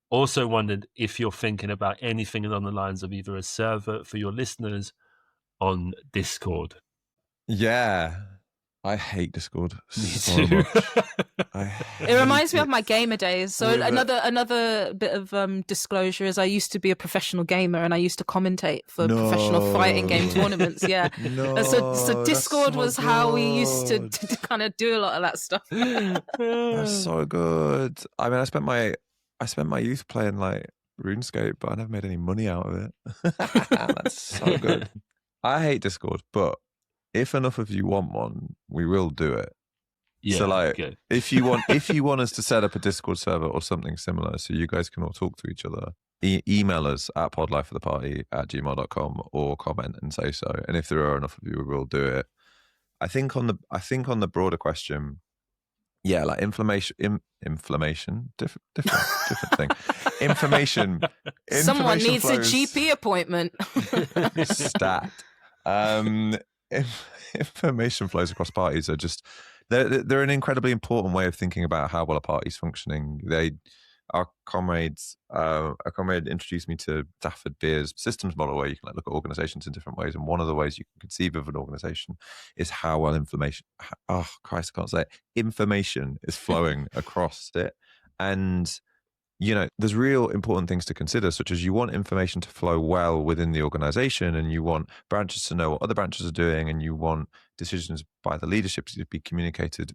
Also wondered if you're thinking about anything along the lines of either a server for your listeners on Discord. Yeah. I hate Discord Me so too. much. It reminds me of my gamer days. So another bit of disclosure is I used to be a professional gamer and I used to commentate for professional fighting game tournaments. Yeah. So Discord was how we used to kind of do a lot of that stuff. That's so good. I mean, I spent my youth playing like RuneScape, but I never made any money out of it. That's so good. I hate Discord, but if enough of you want one, we will do it. Yeah, so like, okay. if you want us to set up a Discord server or something similar, so you guys can all talk to each other, email us at podlifefortheparty@gmail.com or comment and say so. And if there are enough of you, we will do it. I think on the broader question, yeah, like inflammation, different thing. Information. Someone needs flows, a GP appointment. Stat. Information flows across parties are just they're an incredibly important way of thinking about how well a party's functioning. Our comrade introduced me to Stafford Beer's systems model, where you can look at organizations in different ways, and one of the ways you can conceive of an organization is how well information is flowing across it. And there's real important things to consider, such as you want information to flow well within the organization, and you want branches to know what other branches are doing, and you want decisions by the leadership to be communicated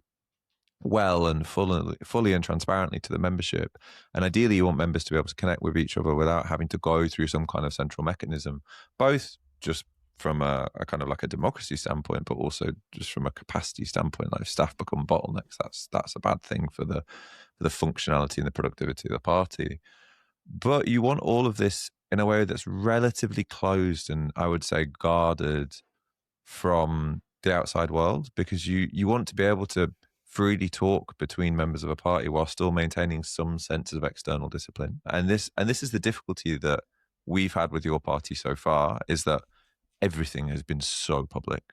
well and fully and transparently to the membership. And ideally, you want members to be able to connect with each other without having to go through some kind of central mechanism, both just from a kind of like a democracy standpoint, but also just from a capacity standpoint. Like if staff become bottlenecks, that's a bad thing for the functionality and the productivity of the party. But you want all of this in a way that's relatively closed and, I would say, guarded from the outside world, because you want to be able to freely talk between members of a party while still maintaining some sense of external discipline. And this is the difficulty that we've had with your party so far, is that everything has been so public,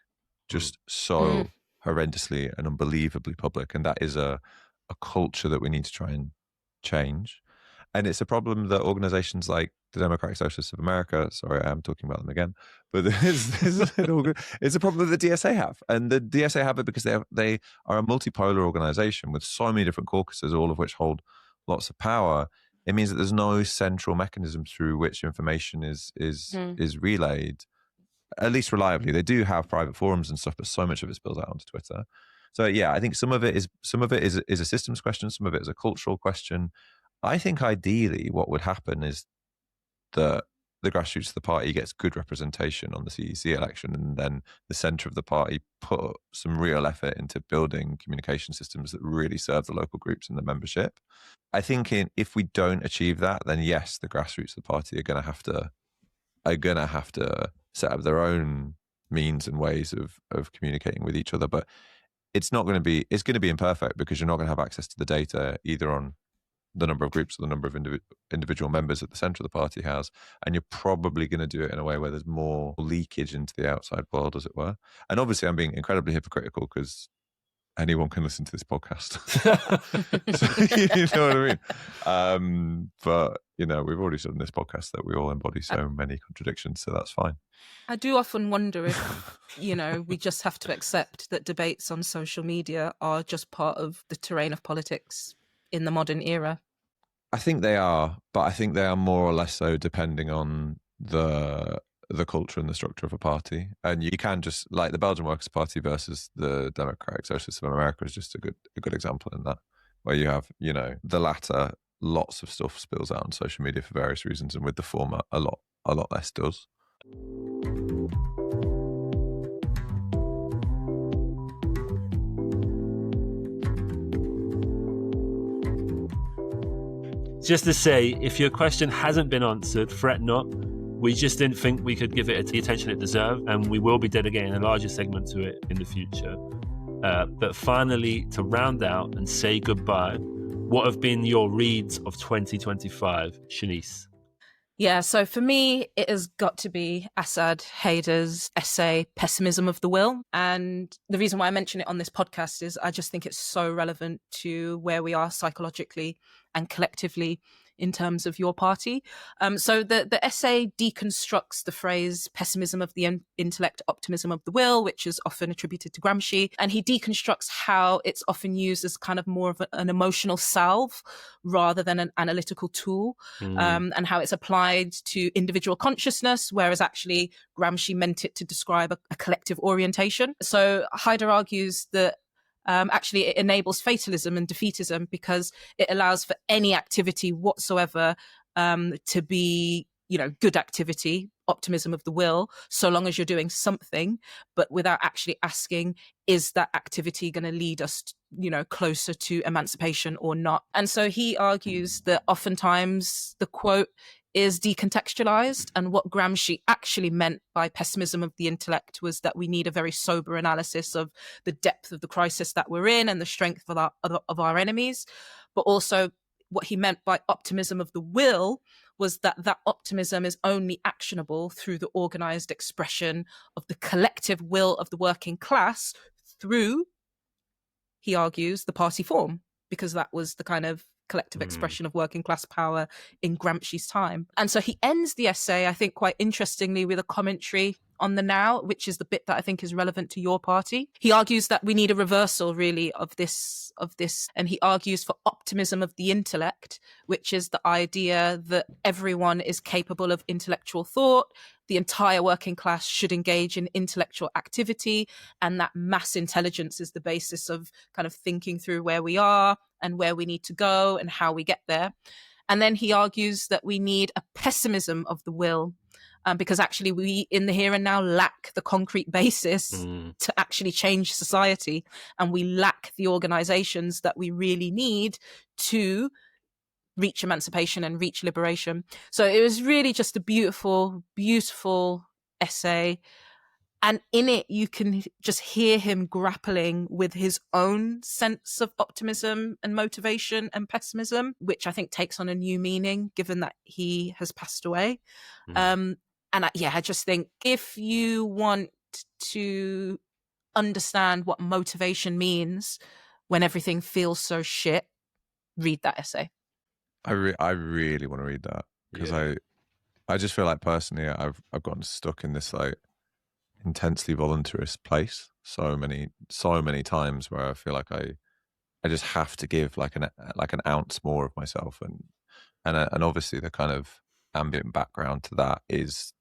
just so horrendously and unbelievably public. And that is a culture that we need to try and change. And it's a problem that organizations like the Democratic Socialists of America, sorry, I am talking about them again, but it's a problem that the DSA have. And the DSA have it because they are a multipolar organization with so many different caucuses, all of which hold lots of power. It means that there's no central mechanism through which information is relayed, at least reliably. They do have private forums and stuff, but so much of it spills out onto Twitter. So yeah, I think some of it is a systems question, some of it is a cultural question. I think ideally what would happen is that the grassroots of the party gets good representation on the CEC election, and then the centre of the party put some real effort into building communication systems that really serve the local groups and the membership. I think if we don't achieve that, then yes, the grassroots of the party are going to have to set up their own means and ways of communicating with each other. But it's going to be imperfect, because you're not going to have access to the data either on the number of groups or the number of individual members that the centre of the party has. And you're probably going to do it in a way where there's more leakage into the outside world, as it were. And obviously I'm being incredibly hypocritical, because anyone can listen to this podcast. So, you know what I mean? But, we've already said in this podcast that we all embody so many contradictions, so that's fine. I do often wonder if, we just have to accept that debates on social media are just part of the terrain of politics in the modern era. I think they are, but I think they are more or less so depending on the culture and the structure of a party. And you can just, like the Belgian Workers' Party versus the Democratic Socialists of America is just a good example in that, where you have, the latter, lots of stuff spills out on social media for various reasons, and with the former, a lot less does. Just to say, if your question hasn't been answered, fret not. We just didn't think we could give it the attention it deserved, and we will be dedicating a larger segment to it in the future. But finally, to round out and say goodbye, what have been your reads of 2025, Shanice? Yeah, so for me, it has got to be Asad Haider's essay, Pessimism of the Will. And the reason why I mention it on this podcast is I just think it's so relevant to where we are psychologically and collectively in terms of your party. So the essay deconstructs the phrase pessimism of the intellect, optimism of the will, which is often attributed to Gramsci. And he deconstructs how it's often used as kind of more of an emotional salve rather than an analytical tool, and how it's applied to individual consciousness, whereas actually Gramsci meant it to describe a collective orientation. So Haider argues that actually it enables fatalism and defeatism because it allows for any activity whatsoever to be, good activity, optimism of the will, so long as you're doing something, but without actually asking, is that activity going to lead us, closer to emancipation or not? And so he argues that oftentimes the quote is decontextualized, and what Gramsci actually meant by pessimism of the intellect was that we need a very sober analysis of the depth of the crisis that we're in and the strength of our enemies. But also what he meant by optimism of the will was that optimism is only actionable through the organized expression of the collective will of the working class through, he argues, the party form, because that was the kind of collective expression of working class power in Gramsci's time. And so he ends the essay, I think, quite interestingly with a commentary on the now, which is the bit that I think is relevant to your party. He argues that we need a reversal, really, of this, and he argues for optimism of the intellect, which is the idea that everyone is capable of intellectual thought, the entire working class should engage in intellectual activity, and that mass intelligence is the basis of kind of thinking through where we are and where we need to go and how we get there. And then he argues that we need a pessimism of the will, because actually we in the here and now lack the concrete basis to actually change society, and we lack the organizations that we really need to reach emancipation and reach liberation. So it was really just a beautiful, beautiful essay. And in it, you can just hear him grappling with his own sense of optimism and motivation and pessimism, which I think takes on a new meaning given that he has passed away. I just think if you want to understand what motivation means when everything feels so shit, read that essay. I really want to read that because I just feel like personally I've gotten stuck in this like intensely voluntarist place so many times where I feel like I just have to give like an ounce more of myself, and obviously the kind of ambient background to that is,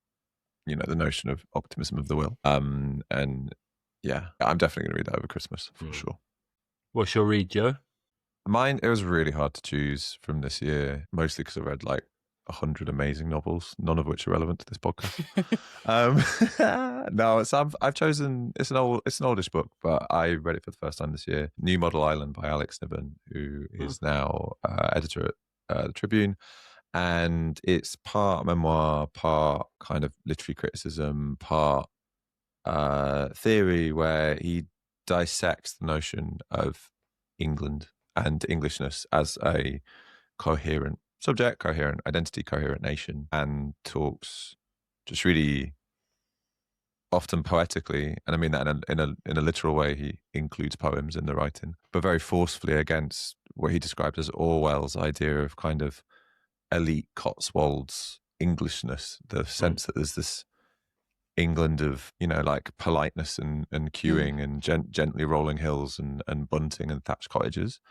the notion of optimism of the will. And yeah, I'm definitely gonna read that over Christmas for sure. What's your read, Joe? Mine, it was really hard to choose from this year, mostly because I read like 100 amazing novels, none of which are relevant to this podcast. No, so I've chosen, it's an oldish book, but I read it for the first time this year. New Model Island by Alex Niven, who is now editor at the Tribune. And it's part memoir, part kind of literary criticism, part theory, where he dissects the notion of England and Englishness as a coherent subject, coherent identity, coherent nation, and talks just really often poetically, and I mean that in a literal way. He includes poems in the writing, but very forcefully against what he described as Orwell's idea of kind of elite Cotswolds Englishness, the sense that there's this England of, like politeness and queuing and gently rolling hills and bunting and thatched cottages,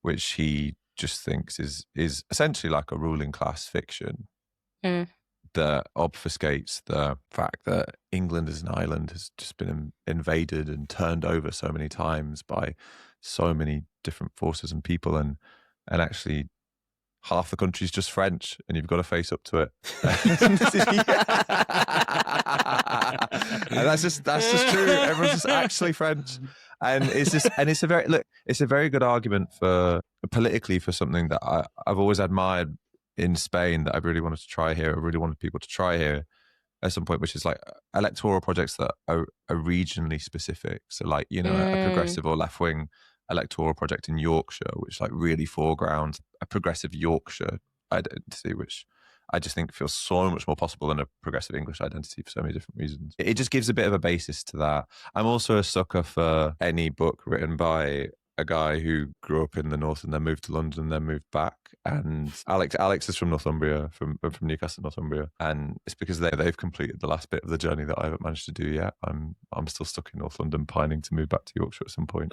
which he just thinks is essentially like a ruling class fiction that obfuscates the fact that England as an island has just been invaded and turned over so many times by so many different forces and people, and actually half the country's just French, and you've got to face up to it. And that's just true. Everyone's just actually French, and it's a very good argument for politically for something that I've always admired in Spain that I really wanted to try here. I really wanted people to try here, at some point, which is like electoral projects that are regionally specific. So like, you know, a progressive or left-wing electoral project in Yorkshire, which like really foregrounds a progressive Yorkshire identity, which I just think feels so much more possible than a progressive English identity for so many different reasons. It just gives a bit of a basis to that. I'm also a sucker for any book written by a guy who grew up in the north and then moved to London and then moved back. And Alex is from Northumbria, from Newcastle, Northumbria, and it's because they've completed the last bit of the journey that I haven't managed to do yet. I'm still stuck in North London, pining to move back to Yorkshire at some point.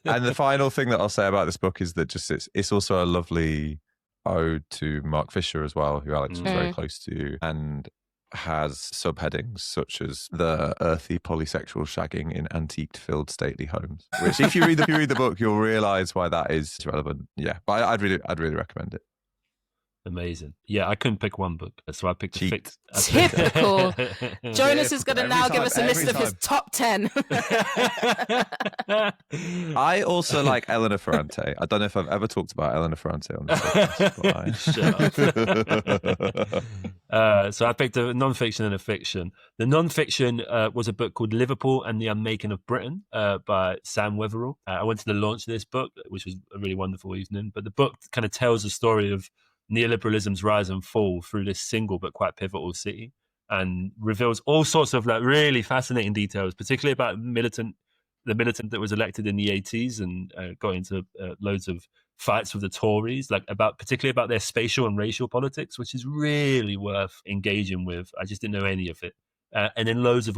And the final thing that I'll say about this book is that just it's also a lovely ode to Mark Fisher as well, who Alex was very close to, and has subheadings such as the earthy polysexual shagging in antique-filled stately homes, which if you read the book, you'll realise why that is relevant. Yeah, but I'd really recommend it. Amazing. Yeah, I couldn't pick one book, so I picked a Typical. Jonas is going to now give us a list of his top 10. I also like Elena Ferrante. I don't know if I've ever talked about Elena Ferrante on this podcast. So I picked a non-fiction and a fiction. The non-fiction was a book called Liverpool and the Unmaking of Britain by Sam Wetherell. I went to the launch of this book, which was a really wonderful evening. But the book kind of tells the story of neoliberalism's rise and fall through this single but quite pivotal city, and reveals all sorts of like really fascinating details, particularly about the militant that was elected in the 80s and got into loads of fights with the Tories, particularly about their spatial and racial politics, which is really worth engaging with. I just didn't know any of it. And then loads of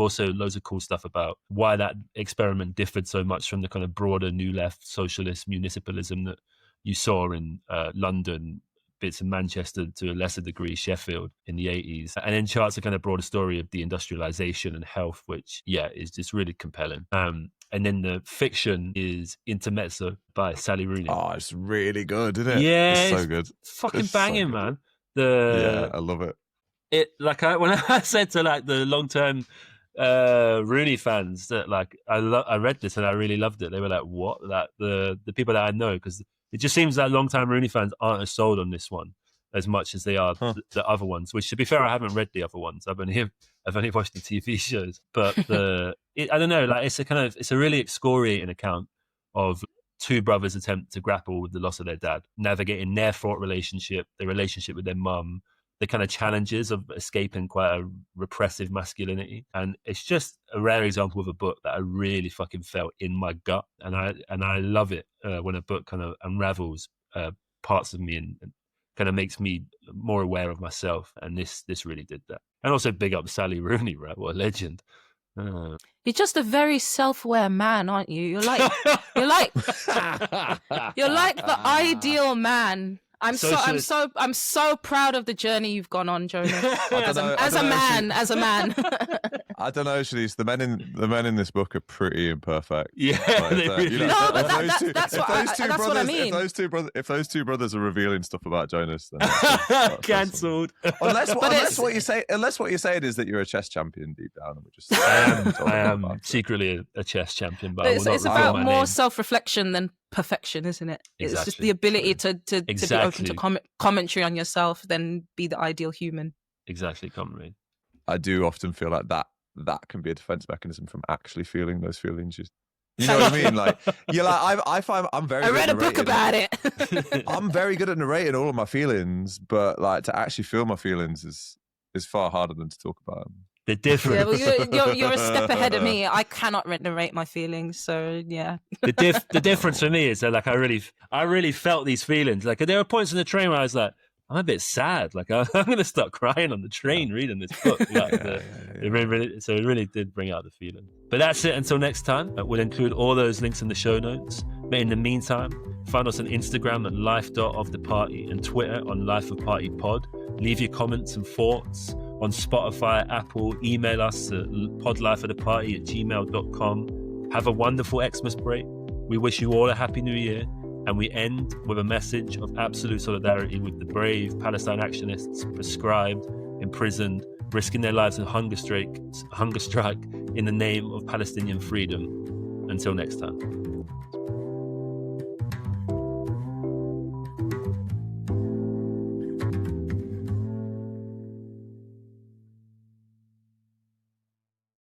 cool stuff about why that experiment differed so much from the kind of broader new left socialist municipalism that you saw in London, bits of Manchester, to a lesser degree Sheffield in the 80s, and then charts a kind of broader story of deindustrialization and health, which is just really compelling. And then the fiction is Intermezzo by Sally Rooney. Oh, it's really good, isn't it? Yeah, it's so good. Fucking it's banging, so man. Yeah, I love it. When I said to like the long-term Rooney fans that like I read this and I really loved it, they were like, what? Like the people that I know, because it just seems that long-time Rooney fans aren't as sold on this one as much as they are the other ones, which, to be fair, I haven't read the other ones. I've only watched the TV shows. But I don't know, like it's a really excoriating account of two brothers attempt to grapple with the loss of their dad, navigating their fraught relationship, their relationship with their mum, the kind of challenges of escaping quite a repressive masculinity. And it's just a rare example of a book that I really fucking felt in my gut. And I love it when a book kind of unravels parts of me and kind of makes me more aware of myself. And this really did that. And also big up Sally Rooney, right? What a legend. You're just a very self-aware man, aren't you? You're like the ideal man. I'm so proud of the journey you've gone on, Jonas. As a man. I don't know, Shanice. The men in this book are pretty imperfect. Yeah, that's what I mean. If those two brothers are revealing stuff about Jonas, then cancelled. Unless what you're saying is that you're a chess champion deep down, and we're just. I am secretly a chess champion, but it's about more self-reflection than perfection, isn't it? Exactly. It's just the ability to be open to commentary on yourself, then be the ideal human. Exactly, comrade. I do often feel like that can be a defense mechanism from actually feeling those feelings. You know what I mean? Like, you're like, I find I'm very. I read a book about it. I'm very good at narrating all of my feelings, but like to actually feel my feelings is far harder than to talk about them. They're different. Yeah, well, you're a step ahead of me. I cannot narrate my feelings, so yeah. The difference for me is that like I really felt these feelings. Like there were points in the train where I was like, I'm a bit sad. Like I'm going to start crying on the train reading this book. Like, it really did bring out the feeling. But that's it. Until next time, we'll include all those links in the show notes. But in the meantime, find us on Instagram at life.oftheparty and Twitter on lifeofpartypod. Leave your comments and thoughts on Spotify, Apple. Email us at podlifeoftheparty@gmail.com. Have a wonderful Xmas break. We wish you all a happy new year. And we end with a message of absolute solidarity with the brave Palestine actionists proscribed, imprisoned, risking their lives in hunger strike in the name of Palestinian freedom. Until next time.